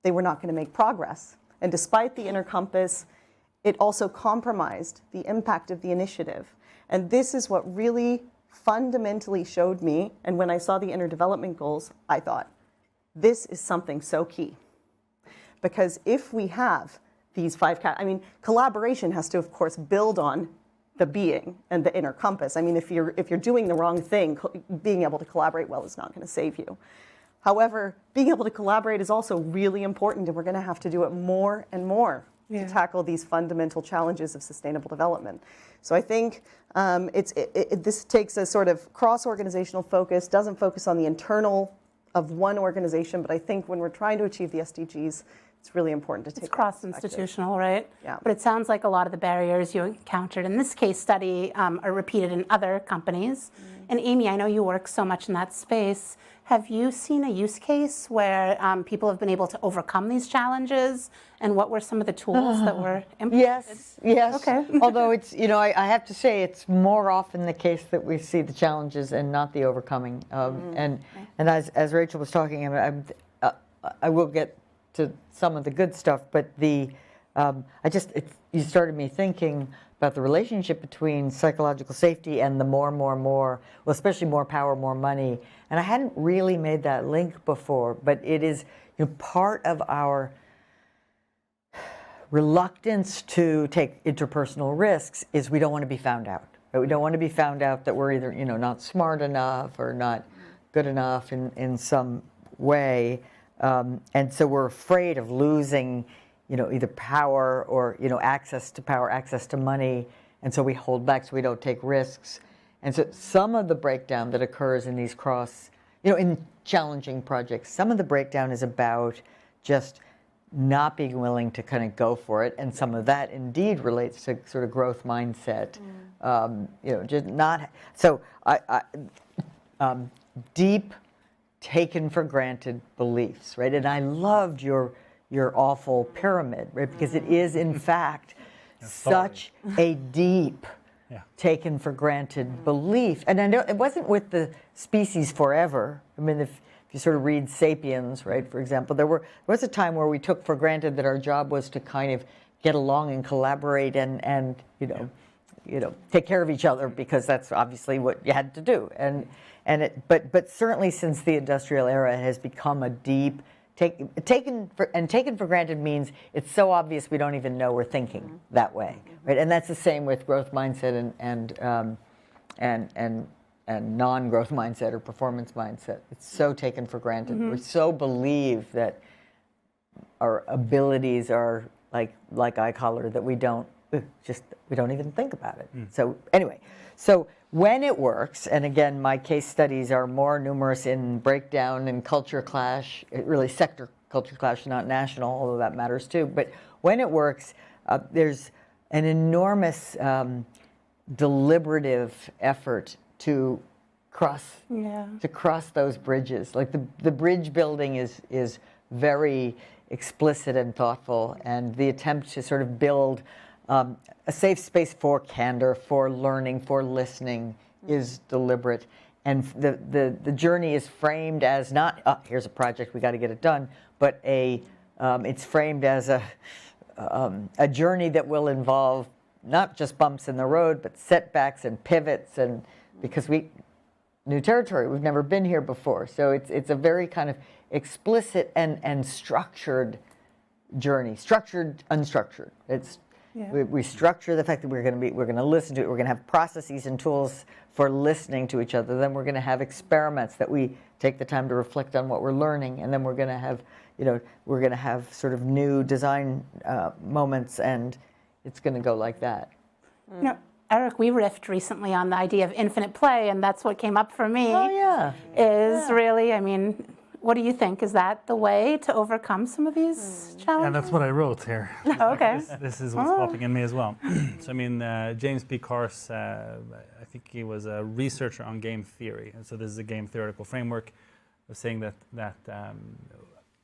they were not going to make progress. And despite the inner compass, it also compromised the impact of the initiative. And this is what really fundamentally showed me, and when I saw the inner development goals, I thought, this is something so key. Because if we have these 5 collaboration has to, of course, build on the being and the inner compass. I mean, if you're doing the wrong thing, being able to collaborate well is not going to save you. However, being able to collaborate is also really important, and we're going to have to do it more and more to tackle these fundamental challenges of sustainable development. So I think this takes a sort of cross-organizational focus, doesn't focus on the internal of one organization, but I think when we're trying to achieve the SDGs, it's really important to take. It's cross-institutional, right? Yeah. But it sounds like a lot of the barriers you encountered in this case study are repeated in other companies. And Amy, I know you work so much in that space. Have you seen a use case where people have been able to overcome these challenges? And what were some of the tools that were implemented? Yes. Okay. Although it's, I have to say it's more often the case that we see the challenges and not the overcoming. And as Rachel was talking, I will get to some of the good stuff, but you started me thinking about the relationship between psychological safety and the more, well, especially more power, more money. And I hadn't really made that link before, but it is part of our reluctance to take interpersonal risks is we don't want to be found out. Right? We don't want to be found out that we're either not smart enough or not good enough in some way. And so we're afraid of losing either power or, access to power, access to money. And so we hold back so we don't take risks. And so some of the breakdown that occurs in these in challenging projects, some of the breakdown is about just not being willing to kind of go for it. And some of that indeed relates to sort of growth mindset. Just not, so deep taken for granted beliefs, right? And I loved your awful pyramid, right? Because it is, in fact, such a deep taken for granted belief. And I know it wasn't with the species forever. I mean, if you sort of read Sapiens, right, for example, there was a time where we took for granted that our job was to kind of get along and collaborate and take care of each other because that's obviously what you had to do. But certainly since the industrial era, it has become a deep taken for granted means it's so obvious we don't even know we're thinking that way, right? And that's the same with growth mindset and non-growth mindset or performance mindset. It's so taken for granted. We so believe that our abilities are like eye collar that we don't even think about it. So anyway, so when it works, and again, my case studies are more numerous in breakdown and culture clash, really sector culture clash, not national, although that matters too. But when it works, there's an enormous deliberative effort to cross those bridges. Like the bridge building is very explicit and thoughtful, and the attempt to sort of build a safe space for candor, for learning, for listening is deliberate. And the journey is framed as not, here's a project, we got to get it done, but it's framed as a journey that will involve not just bumps in the road, but setbacks and pivots, and because new territory, we've never been here before. So it's a very kind of explicit and structured journey, structured, unstructured. We structure the fact that we're going to listen to it. We're going to have processes and tools for listening to each other. Then we're going to have experiments that we take the time to reflect on what we're learning, and then we're going to have sort of new design moments, and it's going to go like that. No, Erik, we riffed recently on the idea of infinite play, and that's what came up for me. Oh, yeah. Is really, I mean, what do you think? Is that the way to overcome some of these challenges? Yeah, that's what I wrote here. Okay. This is what's popping in me as well. So I mean, James P. Carse, I think he was a researcher on game theory, and so this is a game theoretical framework of saying that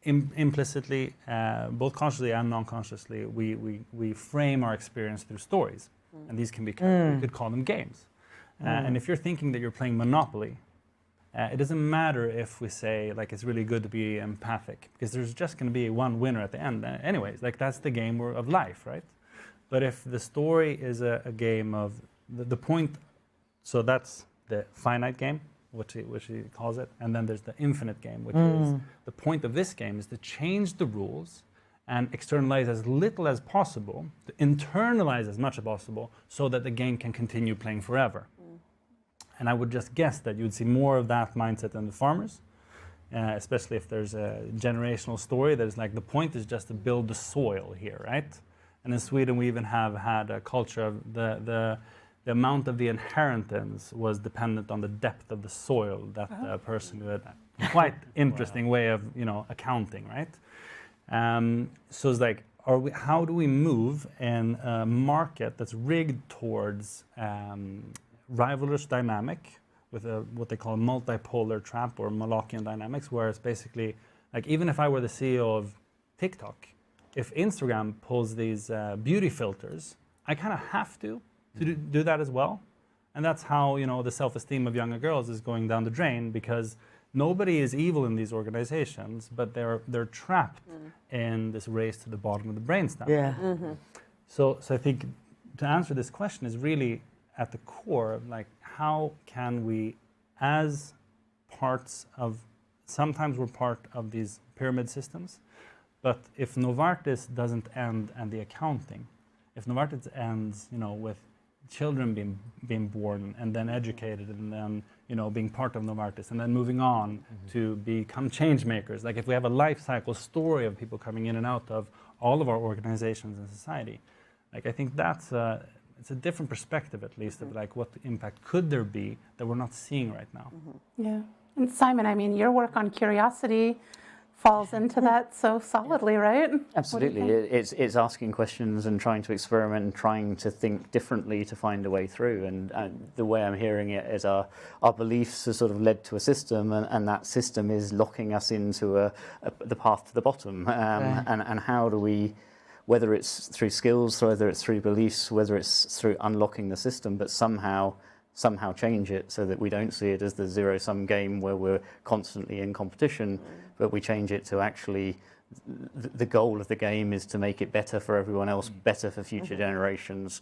implicitly, both consciously and non-consciously, we frame our experience through stories, and these can be we could call them games. And if you're thinking that you're playing Monopoly, it doesn't matter if we say like it's really good to be empathic, because there's just going to be one winner at the end anyways. Like that's the game of life, right? But if the story is a game of the point, so that's the finite game, which he calls it, and then there's the infinite game, which is the point of this game is to change the rules and externalize as little as possible, to internalize as much as possible, so that the game can continue playing forever. And I would just guess that you would see more of that mindset in the farmers, especially if there's a generational story that is like the point is just to build the soil here, right? And in Sweden, we even have had a culture of the amount of the inheritance was dependent on the depth of the soil that the person had. Quite interesting way of accounting, right? So it's like, how do we move in a market that's rigged towards rivalrous dynamic with what they call multipolar trap or Molochian dynamics, where it's basically like, even if I were the CEO of TikTok, if Instagram pulls these beauty filters, I kind of have to do that as well. And that's how the self-esteem of younger girls is going down the drain, because nobody is evil in these organizations, but they're trapped in this race to the bottom of the brainstem. Yeah. So I think to answer this question is really at the core of like, how can we, as parts of, sometimes we're part of these pyramid systems, but if Novartis doesn't end and the accounting, if Novartis ends, with children being born and then educated and then, being part of Novartis and then moving on to become change makers, like if we have a life cycle story of people coming in and out of all of our organizations and society, like I think that's it's a different perspective, at least, of like what impact could there be that we're not seeing right now. Yeah. And Simon, I mean, your work on curiosity falls into that so solidly, right? Absolutely. It's asking questions and trying to experiment and trying to think differently to find a way through. And the way I'm hearing it is our beliefs have sort of led to a system, and that system is locking us into the path to the bottom. And how do we, whether it's through skills, whether it's through beliefs, whether it's through unlocking the system, but somehow change it so that we don't see it as the zero-sum game where we're constantly in competition, but we change it to actually the goal of the game is to make it better for everyone else, better for future generations.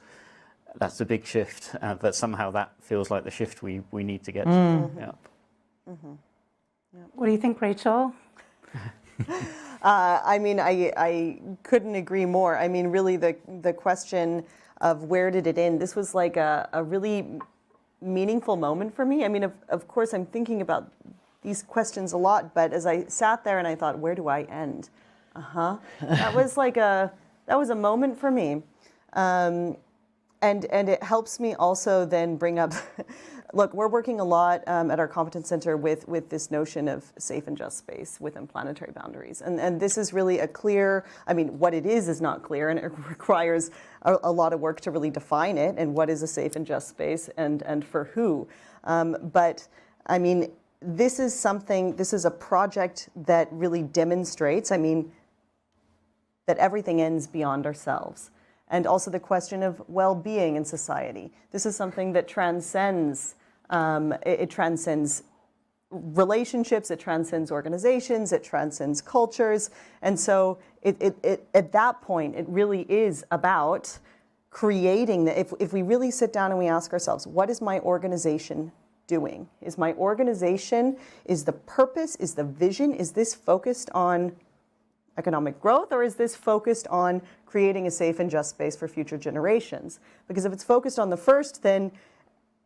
That's a big shift, but somehow that feels like the shift we need to get to. Yeah. What do you think, Rachel? I mean, I couldn't agree more. I mean, really, the question of where did it end? This was like a really meaningful moment for me. I mean, of course, I'm thinking about these questions a lot, but as I sat there and I thought, where do I end? That was like that was a moment for me. And it helps me also then bring up, look, we're working a lot at our Competence Center with this notion of safe and just space within planetary boundaries. And this is really a clear, I mean, what it is not clear, and it requires a lot of work to really define it, and what is a safe and just space, and for who. But I mean, this is a project that really demonstrates, I mean, that everything ends beyond ourselves. And also the question of well-being in society. This is something that transcends, it transcends relationships, it transcends organizations, it transcends cultures. And so at that point, it really is about creating, if we really sit down and we ask ourselves, what is my organization doing? Is my organization, is the purpose, is the vision, is this focused on economic growth, or is this focused on creating a safe and just space for future generations? Because if it's focused on the first, then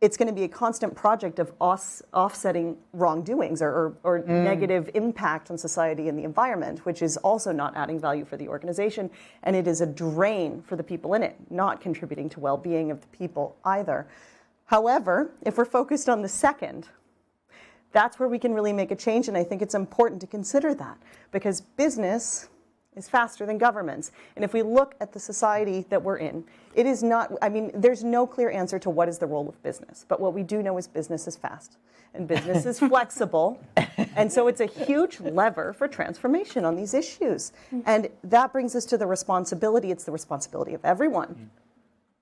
it's going to be a constant project of us offsetting wrongdoings or negative impact on society and the environment, which is also not adding value for the organization. And it is a drain for the people in it, not contributing to well-being of the people either. However, if we're focused on the second, that's where we can really make a change. And I think it's important to consider that, because business is faster than governments. And if we look at the society that we're in, it is not, I mean, there's no clear answer to what is the role of business. But what we do know is business is fast and business is flexible. And so it's a huge lever for transformation on these issues. And that brings us to the responsibility. It's the responsibility of everyone.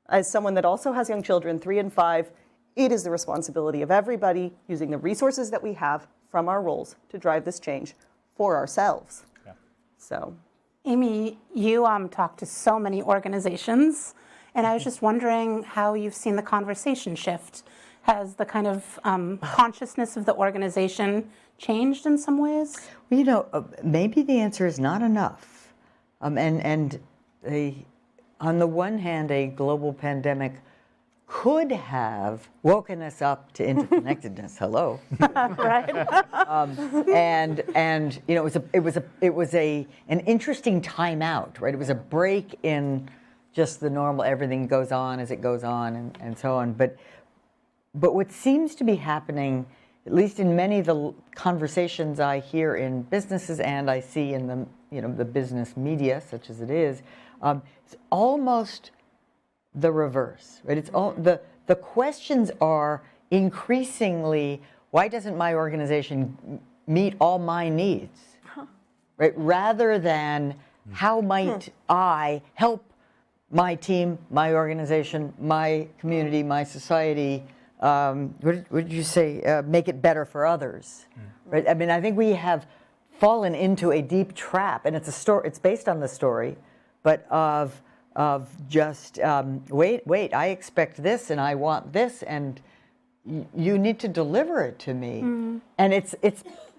As someone that also has young children, 3 and 5, it is the responsibility of everybody using the resources that we have from our roles to drive this change for ourselves. Yeah. So. Amy, you talk to so many organizations, and I was just wondering how you've seen the conversation shift. Has the kind of consciousness of the organization changed in some ways? Well, you know, maybe the answer is not enough. On the one hand, a global pandemic could have woken us up to interconnectedness. Hello, right? And you know, it was an interesting timeout, right? It was a break in just the normal. Everything goes on as it goes on, and so on. But what seems to be happening, at least in many of the conversations I hear in businesses and I see in the business media, such as it is, it's almost the reverse, right? It's all the questions are increasingly, why doesn't my organization meet all my needs, right? Rather than how might I help my team, my organization, my community, my society, what did you say, make it better for others, right? I mean, I think we have fallen into a deep trap, and it's based on the story, but of just, wait, I expect this and I want this and you need to deliver it to me. And it's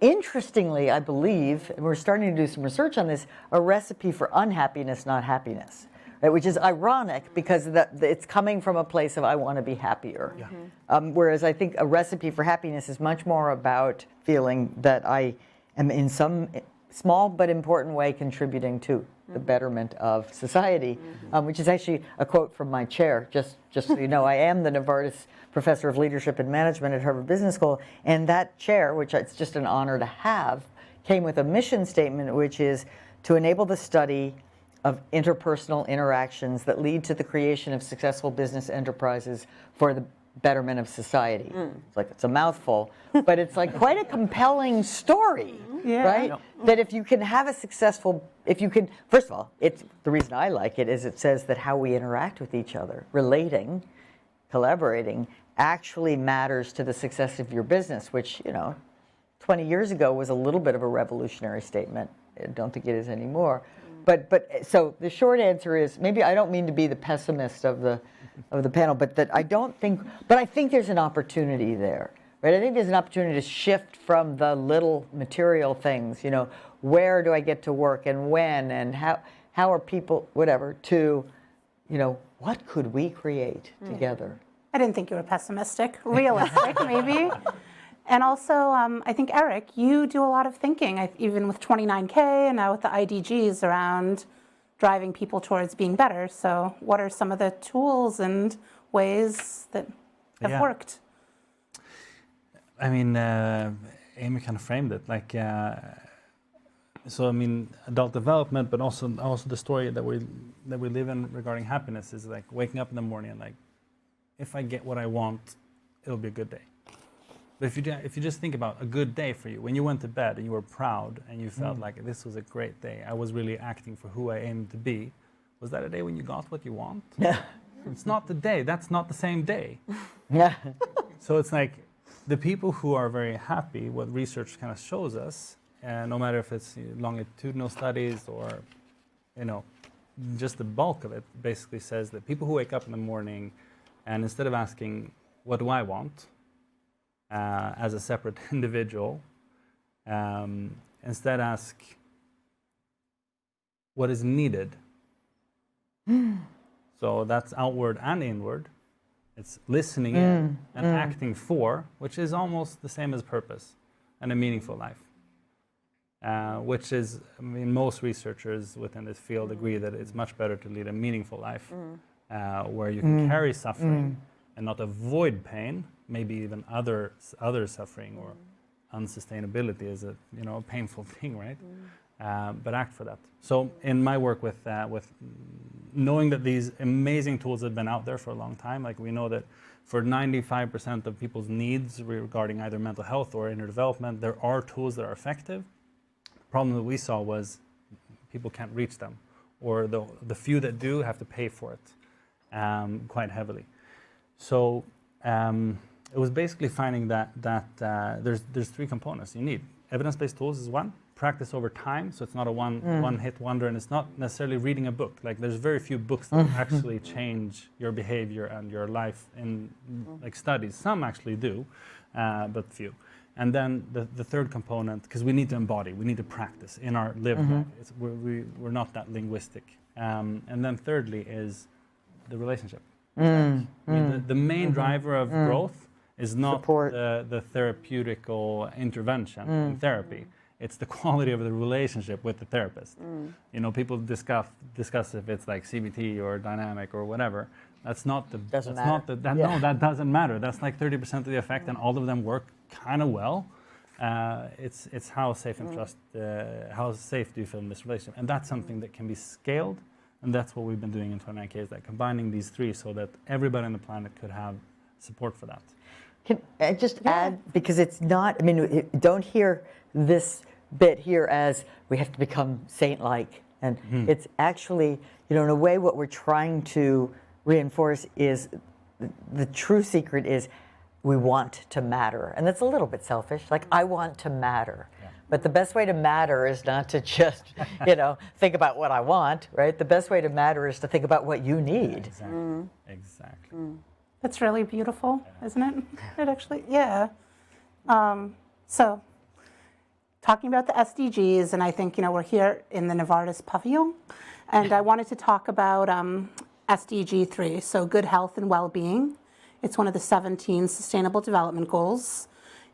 interestingly, I believe, and we're starting to do some research on this, a recipe for unhappiness, not happiness, right? Which is ironic because it's coming from a place of I want to be happier. Yeah. Whereas I think a recipe for happiness is much more about feeling that I am in some small but important way contributing to the betterment of society, which is actually a quote from my chair. Just so you know, I am the Novartis Professor of Leadership and Management at Harvard Business School, and that chair, which it's just an honor to have, came with a mission statement, which is to enable the study of interpersonal interactions that lead to the creation of successful business enterprises for the betterment of society. It's like, it's a mouthful, but it's like quite a compelling story, right? That if you can have a successful, first of all, the reason I like it is it says that how we interact with each other, relating, collaborating, actually matters to the success of your business, which, 20 years ago was a little bit of a revolutionary statement. I don't think it is anymore. But so the short answer is, maybe I don't mean to be the pessimist of the panel, but I think there's an opportunity there, right? I think there's an opportunity to shift from the little material things, where do I get to work and when and how are people, whatever, to, what could we create together? I didn't think you were pessimistic, realistic maybe. And also, I think, Erik, you do a lot of thinking, even with 29K and now with the IDGs around driving people towards being better. So what are some of the tools and ways that have worked? I mean, Amy kind of framed it like, adult development, but also the story that we live in regarding happiness is like waking up in the morning and like, if I get what I want, it'll be a good day. But if you just think about a good day for you, when you went to bed and you were proud and you felt like this was a great day, I was really acting for who I aimed to be, was that a day when you got what you want? Yeah. It's not the day. That's not the same day. Yeah. So it's like the people who are very happy, what research kind of shows us, no matter if it's longitudinal studies or, just the bulk of it basically says that people who wake up in the morning and instead of asking, what do I want? As a separate individual, instead ask what is needed. So that's outward and inward. It's listening in and acting for, which is almost the same as purpose and a meaningful life. Which is, I mean, most researchers within this field agree that it's much better to lead a meaningful life where you can carry suffering and not avoid pain, maybe even other suffering or unsustainability is a painful thing, right? But act for that. So in my work with knowing that these amazing tools have been out there for a long time, like we know that for 95% of people's needs regarding either mental health or inner development, there are tools that are effective. The problem that we saw was people can't reach them, or the few that do have to pay for it quite heavily. So it was basically finding that there's three components you need. Evidence-based tools is one. Practice over time, so it's not a one-hit wonder, and it's not necessarily reading a book. Like there's very few books that actually change your behavior and your life in like studies. Some actually do, but few. And then the third component, because we need to embody, we need to practice in our lived life. We're not that linguistic. And then thirdly is the relationship. I mean, the main driver of growth is not the therapeutical intervention in therapy. It's the quality of the relationship with the therapist. People discuss if it's like CBT or dynamic or whatever. That's not the. No, that doesn't matter. That's like 30% of the effect, and all of them work kind of well. It's how safe and how safe do you feel in this relationship, and that's something that can be scaled, and that's what we've been doing in 29K, is that combining these three so that everybody on the planet could have support for that. Can I just add, because it's not, I mean, don't hear this bit here as we have to become saint-like. And it's actually, in a way, what we're trying to reinforce is the true secret is we want to matter. And that's a little bit selfish, like I want to matter. Yeah. But the best way to matter is not to just, think about what I want, right? The best way to matter is to think about what you need. Yeah, exactly. That's really beautiful, isn't it? It actually, yeah. So, talking about the SDGs, and I think, we're here in the Novartis Pavilion, and I wanted to talk about SDG 3, so good health and well-being. It's one of the 17 Sustainable Development Goals,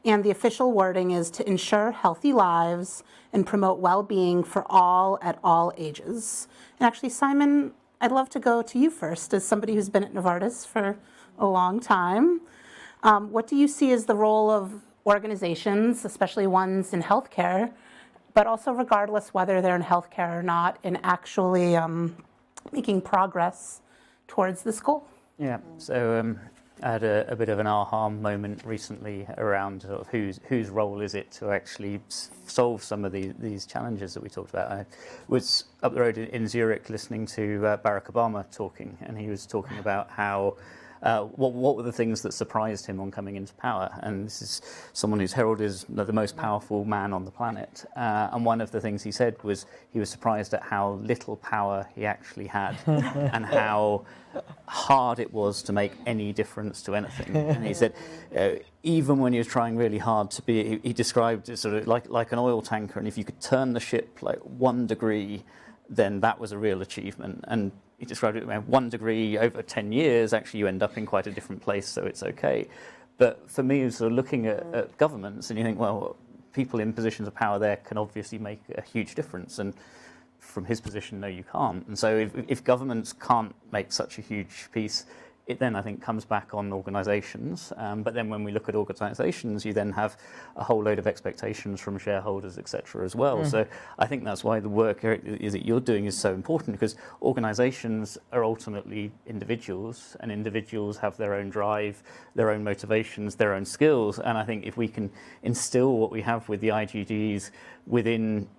and the official wording is to ensure healthy lives and promote well-being for all at all ages. And actually, Simon, I'd love to go to you first, as somebody who's been at Novartis for a long time. What do you see as the role of organizations, especially ones in healthcare, but also regardless whether they're in healthcare or not, in actually making progress towards this goal? Yeah, so I had a bit of an aha moment recently around sort of whose role is it to actually solve some of these challenges that we talked about. I was up the road in Zurich listening to Barack Obama talking, and he was talking about how what were the things that surprised him on coming into power. And this is someone who's heralded as the most powerful man on the planet. And one of the things he said was he was surprised at how little power he actually had and how hard it was to make any difference to anything. And he said, even when he was trying really hard to be, he described it sort of like an oil tanker, and if you could turn the ship like 1 degree, then that was a real achievement. And he described it 1 degree over 10 years, actually you end up in quite a different place, so it's okay. But for me, sort of looking at governments, and you think, well, people in positions of power there can obviously make a huge difference. And from his position, no, you can't. And so if governments can't make such a huge piece, it then, I think, comes back on organisations. But then when we look at organisations, you then have a whole load of expectations from shareholders, etc. as well. So I think that's why the work, Erik, that you're doing is so important, because organisations are ultimately individuals, and individuals have their own drive, their own motivations, their own skills. And I think if we can instill what we have with the IGDs within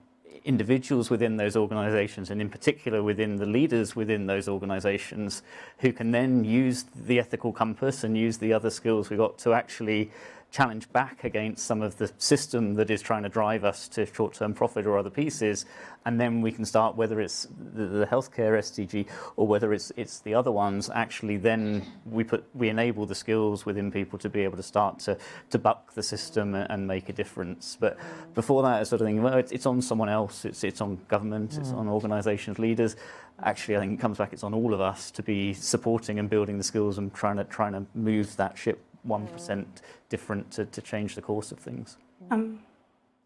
individuals within those organisations, and in particular within the leaders within those organisations, who can then use the ethical compass and use the other skills we've got to actually challenge back against some of the system that is trying to drive us to short-term profit or other pieces, and then we can start, whether it's the healthcare SDG or whether it's the other ones, actually then we enable the skills within people to be able to start to buck the system and make a difference. But before that, I sort of think, well, it's on someone else, it's on government, it's on organisations, leaders. Actually, I think it comes back, it's on all of us to be supporting and building the skills and trying to move that ship 1% different to change the course of things.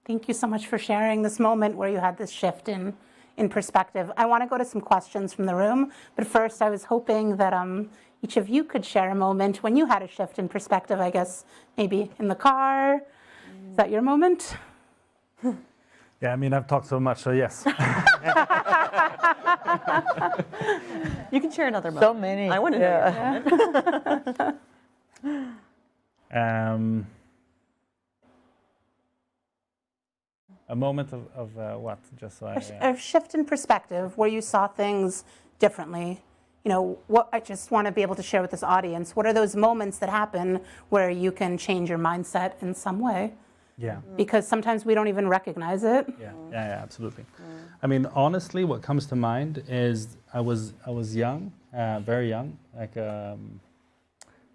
Thank you so much for sharing this moment where you had this shift in perspective. I want to go to some questions from the room, but first I was hoping that each of you could share a moment when you had a shift in perspective, I guess maybe in the car. Is that your moment? Yeah, I mean, I've talked so much, so yes. You can share another moment. So many. I want to know your moment. A moment of what? Just so A shift in perspective where you saw things differently. You know, what I just want to be able to share with this audience. What are those moments that happen where you can change your mindset in some way? Yeah. Because sometimes we don't even recognize it. Yeah, absolutely. I mean, honestly, what comes to mind is I was young, very young, like a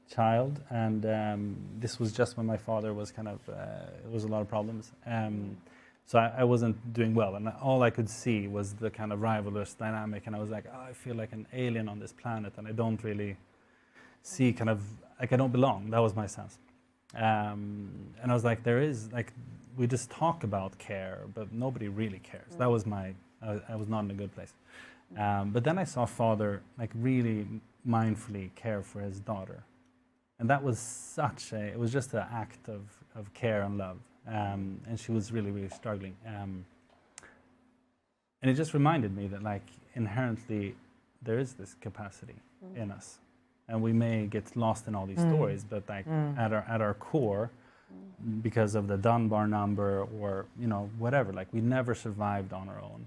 child, and this was just when my father was kind of, it was a lot of problems. So I wasn't doing well, and all I could see was the kind of rivalrous dynamic, and I was like, oh, I feel like an alien on this planet, and I don't really see kind of, like I don't belong. That was my sense. And I was like, there is, like, we just talk about care, but nobody really cares. That was I was not in a good place. But then I saw father, like, really mindfully care for his daughter. And that was it was just an act of care and love. And she was really, really struggling. And it just reminded me that, like, inherently, there is this capacity in us. And we may get lost in all these stories, but like at our core, because of the Dunbar number or, you know, whatever, like we never survived on our own.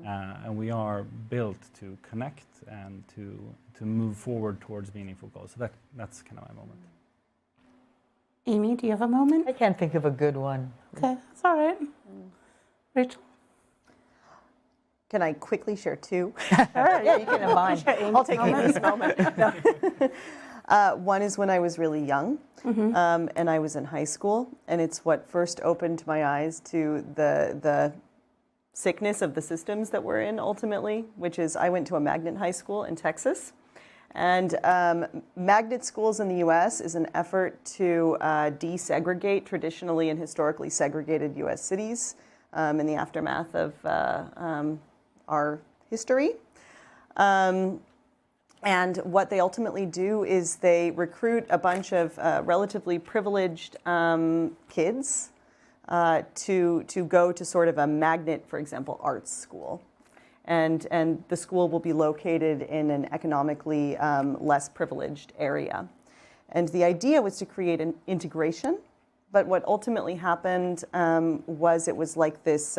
And we are built to connect and to move forward towards meaningful goals. So that's kind of my moment. Amy, do you have a moment? I can't think of a good one. Okay, that's all right. Rachel? Can I quickly share two? Sure, yeah, you can have mine. I'll take Amy's moment. No. One is when I was really young, and I was in high school, and it's what first opened my eyes to the sickness of the systems that we're in ultimately, which is I went to a magnet high school in Texas. And magnet schools in the U.S. is an effort to desegregate traditionally and historically segregated U.S. cities in the aftermath of our history. And what they ultimately do is they recruit a bunch of relatively privileged kids to go to sort of a magnet, for example, arts school. And the school will be located in an economically less privileged area. And the idea was to create an integration, but what ultimately happened was it was like this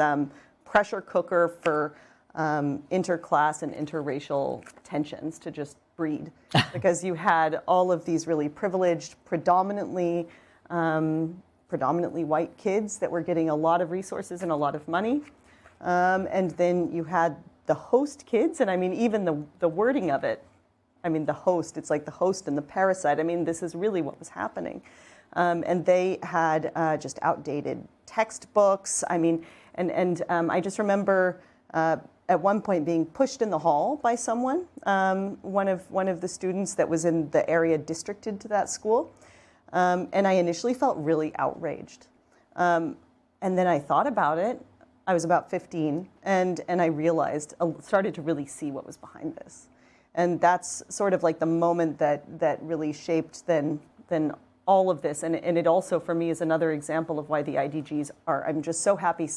pressure cooker for interclass and interracial tensions to just breed. Because you had all of these really privileged, predominantly white kids that were getting a lot of resources and a lot of money. And then you had the host kids, and I mean, even the wording of it, I mean, the host, it's like the host and the parasite. I mean, this is really what was happening. And they had just outdated textbooks. I mean, and I just remember at one point being pushed in the hall by someone, one of the students that was in the area districted to that school. And I initially felt really outraged. And then I thought about it. I was about 15, and I realized, started to really see what was behind this. And that's sort of like the moment that really shaped then all of this. And it also, for me, is another example of why the IDGs are, I'm just so happy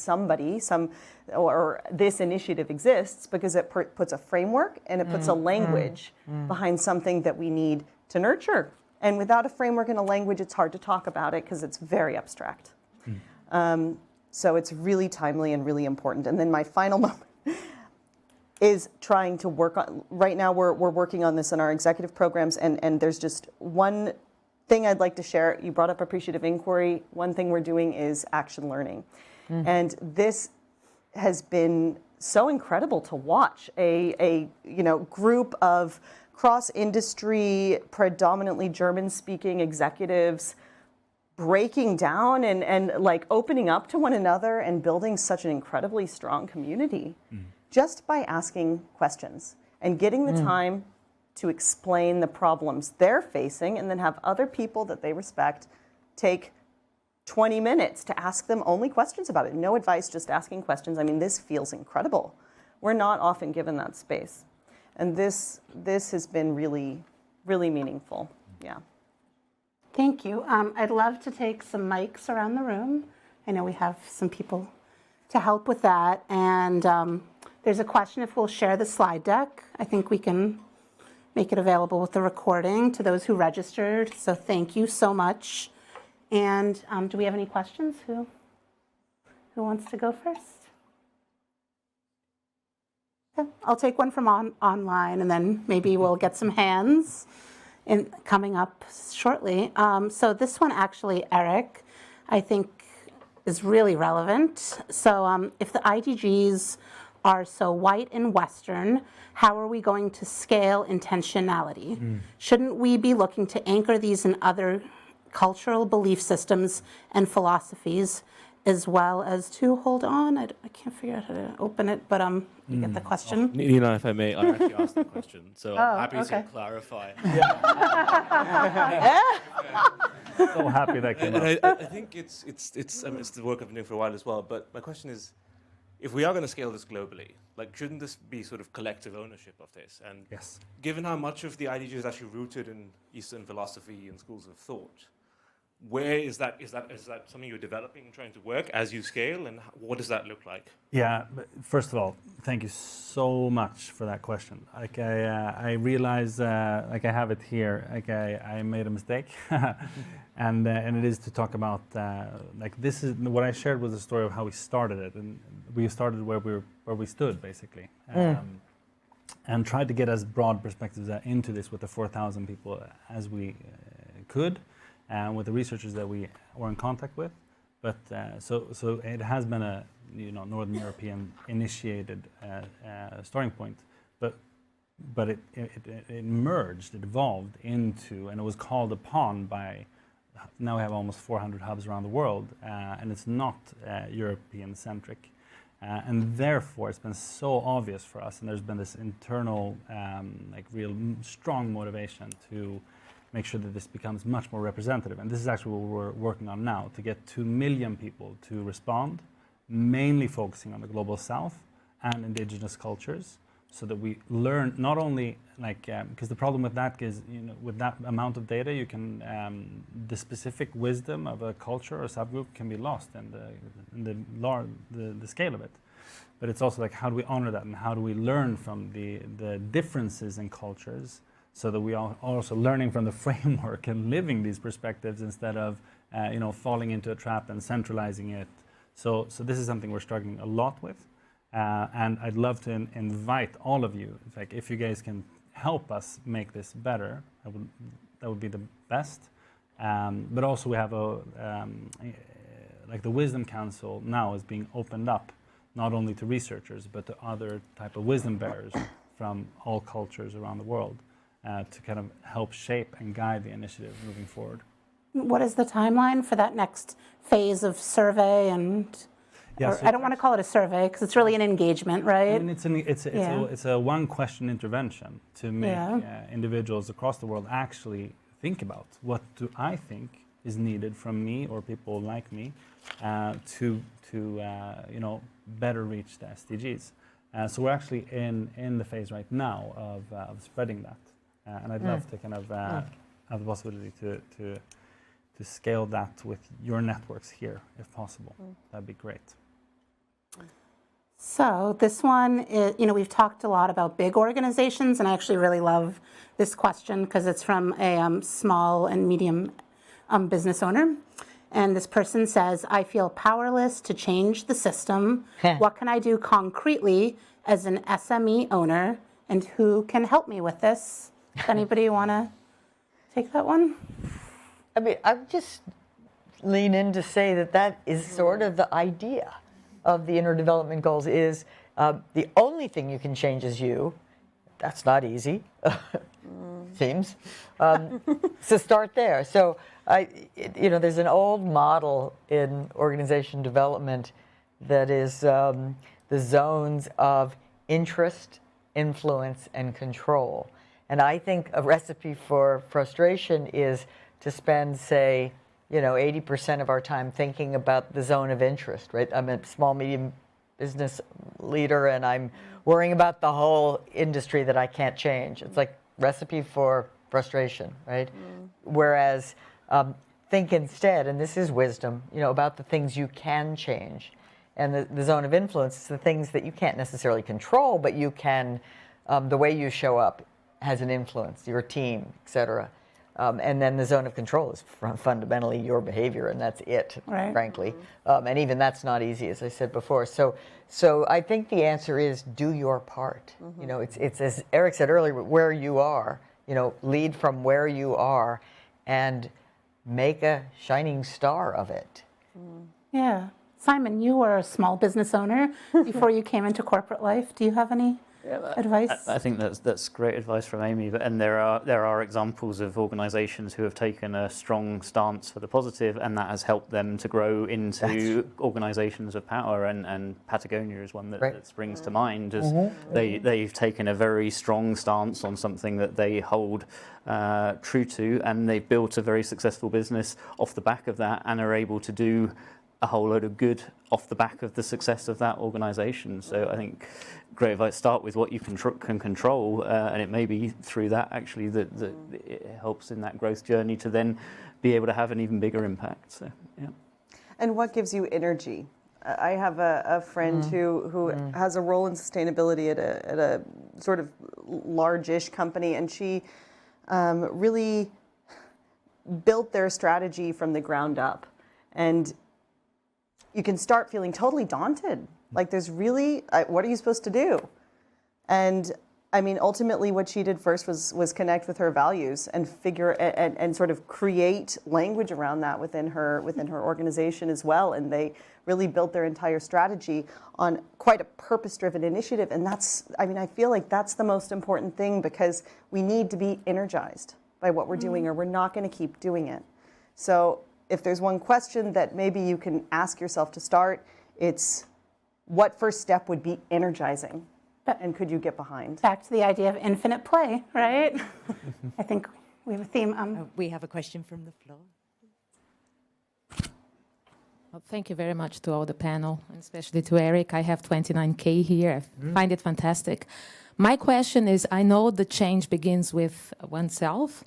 or this initiative exists, because it puts a framework and it puts a language behind something that we need to nurture. And without a framework and a language, it's hard to talk about it because it's very abstract. So it's really timely and really important. And then my final moment is trying to work on, right now we're working on this in our executive programs, and there's just one thing I'd like to share, you brought up appreciative inquiry. One thing we're doing is action learning. And this has been so incredible to watch. A group of cross-industry, predominantly German-speaking executives breaking down and like opening up to one another and building such an incredibly strong community just by asking questions and getting the time to explain the problems they're facing, and then have other people that they respect take 20 minutes to ask them only questions about it. No advice, just asking questions. I mean, this feels incredible. We're not often given that space. And this has been really, really meaningful. Yeah. Thank you. I'd love to take some mics around the room. I know we have some people to help with that. And there's a question if we'll share the slide deck. I think we can make it available with the recording to those who registered. So thank you so much. And do we have any questions? Who wants to go first? Okay, I'll take one from online, and then maybe we'll get some hands coming up shortly. So this one actually, Erik, I think is really relevant. So if the IDGs are so white and Western, how are we going to scale intentionality? Shouldn't we be looking to anchor these in other cultural belief systems and philosophies, as well as to hold on? I can't figure out how to open it, but you get the question. Nina, if I may, I actually asked the question, so I'm happy to clarify. So happy that came up. I think it's the work I've been doing for a while as well. But my question is, if we are going to scale this globally, like, shouldn't this be sort of collective ownership of this? And Yes. Given how much of the IDG is actually rooted in Eastern philosophy and schools of thought, where is that something you're developing and trying to work as you scale, and what does that look like? Yeah, but first of all, thank you so much for that question. Like I realize, like I have it here, like I made a mistake, and it is to talk about like this is what I shared was the story of how we started it, and we started where we stood basically, and tried to get as broad perspectives into this with the 4,000 people as we could. With the researchers that we were in contact with, but so it has been a Northern European initiated starting point, but it merged, it evolved into, and it was called upon by. Now we have almost 400 hubs around the world, and it's not European centric, and therefore it's been so obvious for us, and there's been this internal like real strong motivation to make sure that this becomes much more representative. And this is actually what we're working on now, to get 2 million people to respond, mainly focusing on the Global South and indigenous cultures, so that we learn not only, like, because the problem with that is, with that amount of data, you can, the specific wisdom of a culture or subgroup can be lost in the scale of it. But it's also like, how do we honor that, and how do we learn from the differences in cultures, so that we are also learning from the framework and living these perspectives instead of falling into a trap and centralizing it. So this is something we're struggling a lot with, and I'd love to invite all of you. Like, if you guys can help us make this better, that would be the best. But also we have like the Wisdom Council now is being opened up, not only to researchers but to other type of wisdom bearers from all cultures around the world. To kind of help shape and guide the initiative moving forward. What is the timeline for that next phase of survey? And I don't want to call it a survey because it's really an engagement, right? I mean, it's a one-question intervention to make individuals across the world actually think about, what do I think is needed from me or people like me to better reach the SDGs. So we're actually in the phase right now of spreading that. And I'd love to kind of have the possibility to scale that with your networks here, if possible. That'd be great. So this one is, we've talked a lot about big organizations, and I actually really love this question because it's from a small and medium business owner. And this person says, I feel powerless to change the system. What can I do concretely as an SME owner, and who can help me with this? Does anybody want to take that one? I mean, I would just lean in to say that that is sort of the idea of the Inner Development Goals is the only thing you can change is you. That's not easy, seems. So start there. So, there's an old model in organization development that is the zones of interest, influence, and control. And I think a recipe for frustration is to spend, say, 80% of our time thinking about the zone of interest, right? I'm a small, medium business leader, and I'm worrying about the whole industry that I can't change. It's like recipe for frustration, right? Whereas think instead, and this is wisdom, about the things you can change. And the zone of influence is the things that you can't necessarily control, but you can, the way you show up has an influence, your team, et cetera. And then the zone of control is fundamentally your behavior, and that's it, right. Frankly. And even that's not easy, as I said before. So I think the answer is do your part. It's as Erik said earlier, where you are. Lead from where you are, and make a shining star of it. Yeah, Simon, you were a small business owner before you came into corporate life. Do you have any advice? I think that's great advice from Amy. And there are examples of organisations who have taken a strong stance for the positive, and that has helped them to grow into organisations of power. And Patagonia is one that springs to mind. As they've taken a very strong stance on something that they hold true to, and they've built a very successful business off the back of that, and are able to do a whole load of good off the back of the success of that organisation. So I think great advice, start with what you can control, and it may be through that actually that it helps in that growth journey to then be able to have an even bigger impact. So, yeah. And what gives you energy? I have a friend who has a role in sustainability at a sort of large-ish company, and she really built their strategy from the ground up. And you can start feeling totally daunted. Like there's really, what are you supposed to do? And I mean, ultimately what she did first was connect with her values and figure and sort of create language around that within her organization as well. And they really built their entire strategy on quite a purpose-driven initiative. And I feel like that's the most important thing, because we need to be energized by what we're doing, or we're not going to keep doing it. So if there's one question that maybe you can ask yourself to start, it's what first step would be energizing, and could you get behind? Back to the idea of infinite play, right? I think we have a theme. We have a question from the floor. Well, thank you very much to all the panel, and especially to Erik. I have 29K here. I find it fantastic. My question is, I know the change begins with oneself,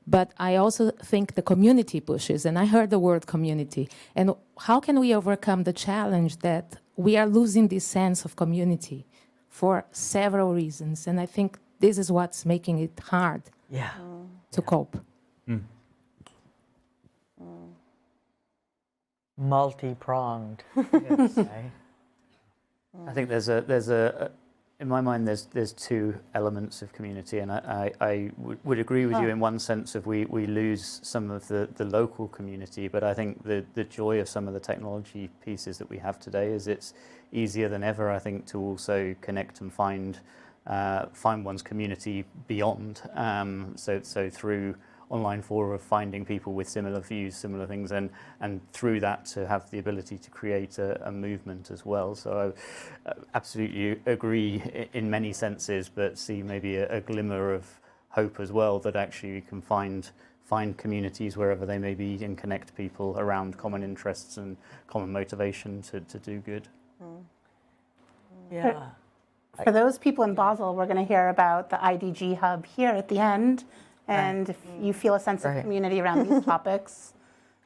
but I also think the community pushes, and I heard the word community. And how can we overcome the challenge that we are losing this sense of community for several reasons? And I think this is what's making it hard to cope. Multi-pronged. Yes. I think there's a in my mind, there's two elements of community, and I would agree with you in one sense of we lose some of the local community, but I think the joy of some of the technology pieces that we have today is it's easier than ever, I think, to also connect and find one's community beyond. So through online fora of finding people with similar views, similar things, and through that to have the ability to create a movement as well. So I absolutely agree in many senses, but see maybe a glimmer of hope as well, that actually we can find communities wherever they may be and connect people around common interests and common motivation to do good. Yeah. For those people in Basel, we're going to hear about the IDG Hub here at the end. And if you feel a sense of community around these topics,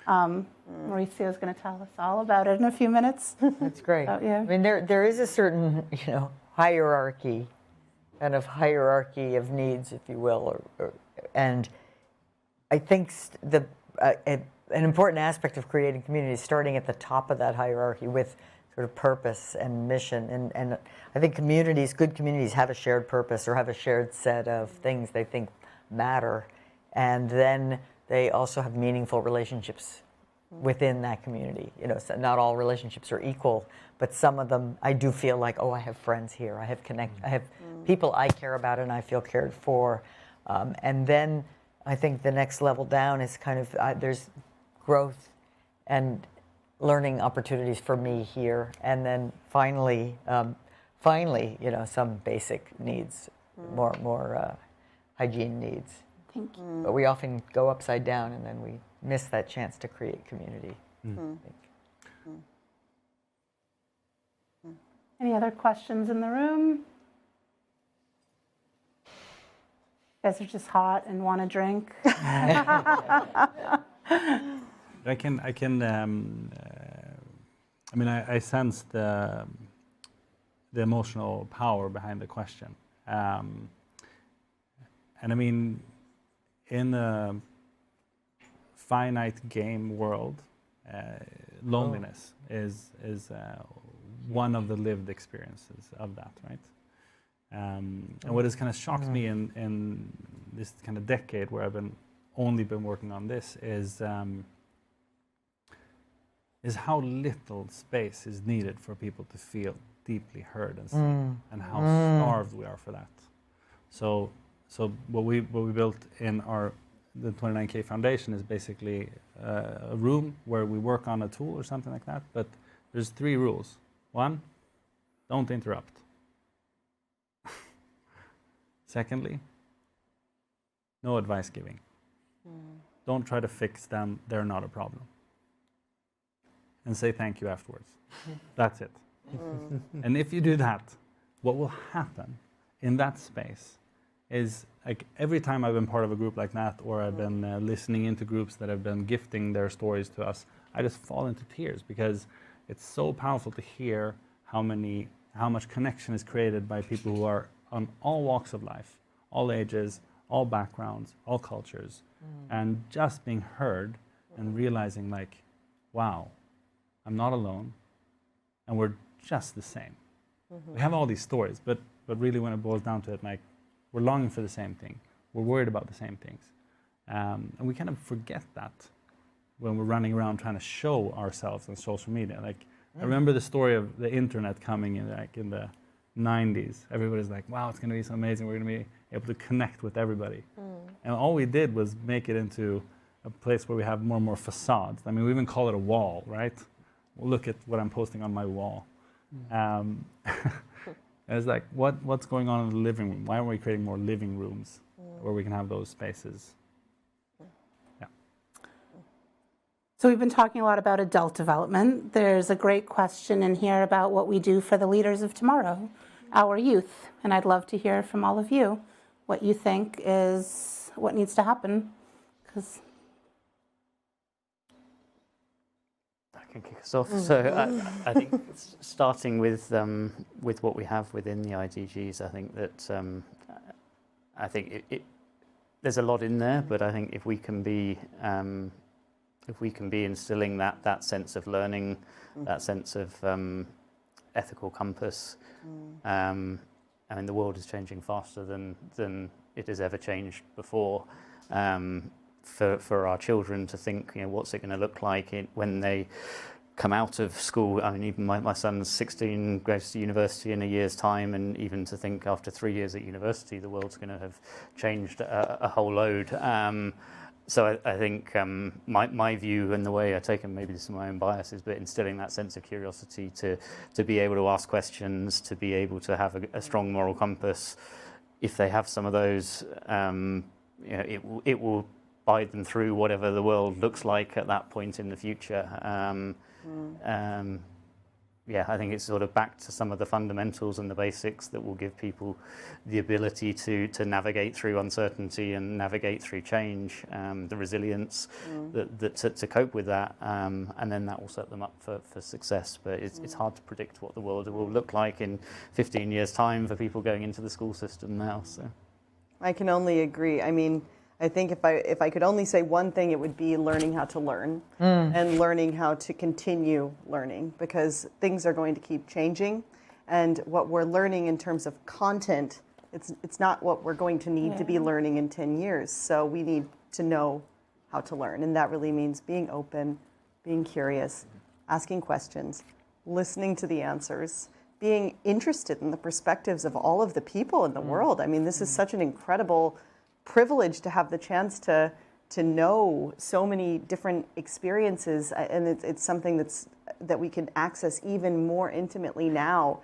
Mauricio is going to tell us all about it in a few minutes. That's great. So, yeah. I mean, there is a certain, hierarchy, kind of hierarchy of needs, if you will, and I think an important aspect of creating community is starting at the top of that hierarchy with sort of purpose and mission, and I think good communities have a shared purpose or have a shared set of things they think matter, and then they also have meaningful relationships within that community. You know, so not all relationships are equal, but some of them I do feel like, oh, I have friends here. I have people I care about and I feel cared for. And then I think the next level down is kind of there's growth and learning opportunities for me here, and then finally, you know, some basic needs, more hygiene needs. Thank you. But we often go upside down, and then we miss that chance to create community. I think. Any other questions in the room? You guys are just hot and want a drink. I sense the emotional power behind the question. And I mean, in a finite game world, loneliness is one of the lived experiences of that, right? And what has kind of shocked me in this kind of decade where I've only been working on this is how little space is needed for people to feel deeply heard and seen, and how starved we are for that. So what we built in the 29K Foundation is basically a room where we work on a tool or something like that. But there's 3 rules. 1, don't interrupt. Secondly, no advice giving. Don't try to fix them, they're not a problem. And say thank you afterwards. That's it. And if you do that, what will happen in that space is, like, every time I've been part of a group like that, or I've been listening into groups that have been gifting their stories to us, I just fall into tears, because it's so powerful to hear how much connection is created by people who are on all walks of life, all ages, all backgrounds, all cultures, and just being heard and realizing, like, wow, I'm not alone, and we're just the same. We have all these stories, but really when it boils down to it, like, we're longing for the same thing. We're worried about the same things. And we kind of forget that when we're running around trying to show ourselves on social media. Like, I remember the story of the internet coming in, like, in the 90s. Everybody's like, wow, it's going to be so amazing. We're going to be able to connect with everybody. And all we did was make it into a place where we have more and more facades. I mean, we even call it a wall, right? Well, look at what I'm posting on my wall. And it's like, what's going on in the living room? Why aren't we creating more living rooms where we can have those spaces? Yeah. So we've been talking a lot about adult development. There's a great question in here about what we do for the leaders of tomorrow, our youth. And I'd love to hear from all of you what you think is what needs to happen. Because I can kick us off. So I think starting with what we have within the IDGs, I think that there's a lot in there, but I think if we can be instilling that sense of learning, that sense of ethical compass, I mean, the world is changing faster than it has ever changed before. For our children to think, what's it going to look like when they come out of school? I mean, even my son's 16, goes to university in a year's time, and even to think after 3 years at university, the world's going to have changed a whole load. So I think my view and the way I take, and maybe this is my own biases, but instilling that sense of curiosity to be able to ask questions, to be able to have a strong moral compass. If they have some of those, it will guide them through whatever the world looks like at that point in the future. I think it's sort of back to some of the fundamentals and the basics that will give people the ability to navigate through uncertainty and navigate through change, the resilience to cope with that, and then that will set them up for success. But it's hard to predict what the world will look like in 15 years' time for people going into the school system now. So I can only agree. I mean, I think if I could only say one thing, it would be learning how to learn and learning how to continue learning, because things are going to keep changing, and what we're learning in terms of content, it's not what we're going to need to be learning in 10 years. So we need to know how to learn. And that really means being open, being curious, asking questions, listening to the answers, being interested in the perspectives of all of the people in the world. I mean, this is such an incredible privilege to have the chance to know so many different experiences, and it's something that we can access even more intimately now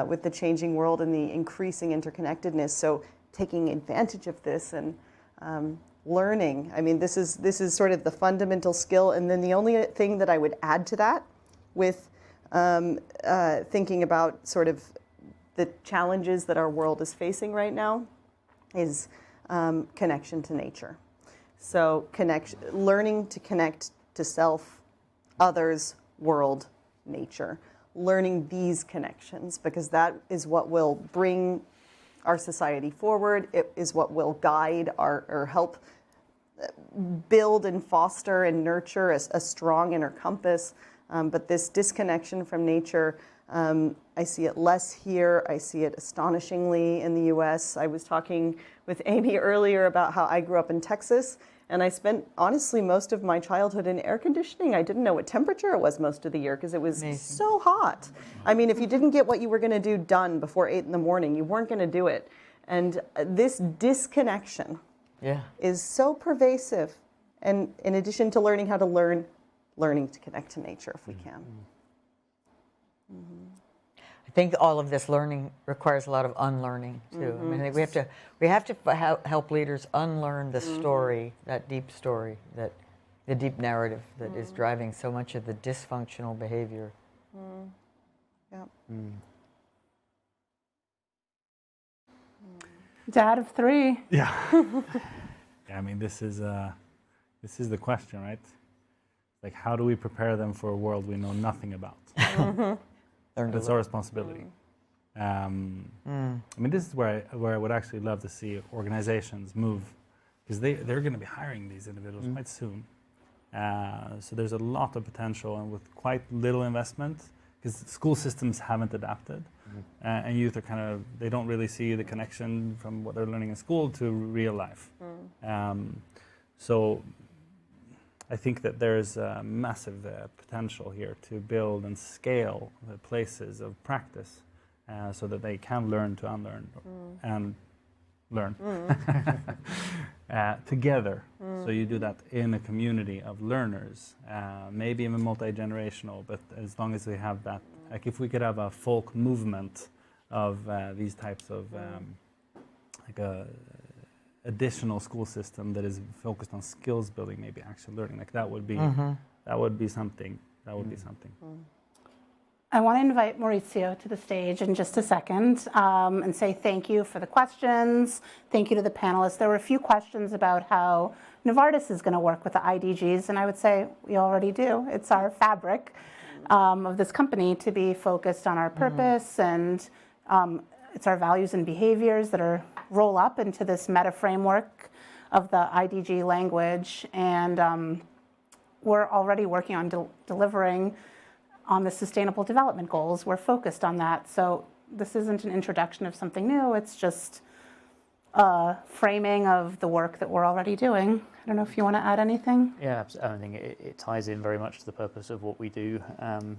with the changing world and the increasing interconnectedness. So taking advantage of this and learning. I mean, this is sort of the fundamental skill. And then the only thing that I would add to that, with thinking about sort of the challenges that our world is facing right now, is connection to nature. So learning to connect to self, others, world, nature. Learning these connections, because that is what will bring our society forward. It is what will guide or help build and foster and nurture a strong inner compass. But this disconnection from nature, I see it less here. I see it astonishingly in the US. I was talking with Amy earlier about how I grew up in Texas, and I spent, honestly, most of my childhood in air conditioning. I didn't know what temperature it was most of the year because it was so hot. I mean, if you didn't get what you were going to do done before 8 in the morning, you weren't going to do it. And this disconnection is so pervasive. And in addition to learning how to learn, learning to connect to nature if we can. I think all of this learning requires a lot of unlearning too. I mean, I think we have to help leaders unlearn the story, that deep story, the deep narrative that is driving so much of the dysfunctional behavior. Dad of 3. Yeah. I mean, this is the question, right? Like, how do we prepare them for a world we know nothing about? That's our responsibility. I mean, this is where I would actually love to see organizations move, because they're going to be hiring these individuals quite soon. So there's a lot of potential, and with quite little investment, because school systems haven't adapted, and youth are they don't really see the connection from what they're learning in school to real life. So I think that there's a massive potential here to build and scale the places of practice so that they can learn to unlearn and learn together. So you do that in a community of learners, maybe even multi-generational, but as long as we have that, like if we could have a folk movement of these types of like a additional school system that is focused on skills building, maybe actual learning, like that would be something. I want to invite Maurizio to the stage in just a second and say thank you for the questions. Thank you to the panelists. There were a few questions about how Novartis is going to work with the IDGs, and I would say we already do. It's our fabric of this company to be focused on our purpose, and it's our values and behaviors that roll up into this meta framework of the IDG language, and we're already working on delivering on the Sustainable Development Goals. We're focused on that, so this isn't an introduction of something new, it's just a framing of the work that we're already doing. I don't know if you want to add anything? Yeah, I think it ties in very much to the purpose of what we do.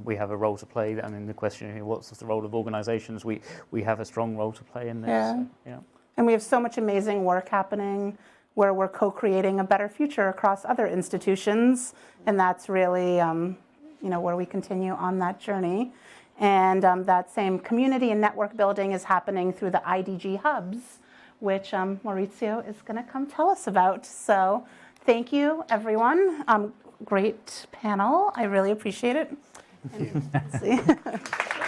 We have a role to play. I mean, the question, what's the role of organizations? We have a strong role to play in this. Yeah. And we have so much amazing work happening where we're co-creating a better future across other institutions, and that's really where we continue on that journey. And that same community and network building is happening through the IDG hubs, which Maurizio is going to come tell us about. So thank you, everyone. Great panel. I really appreciate it. Thank you.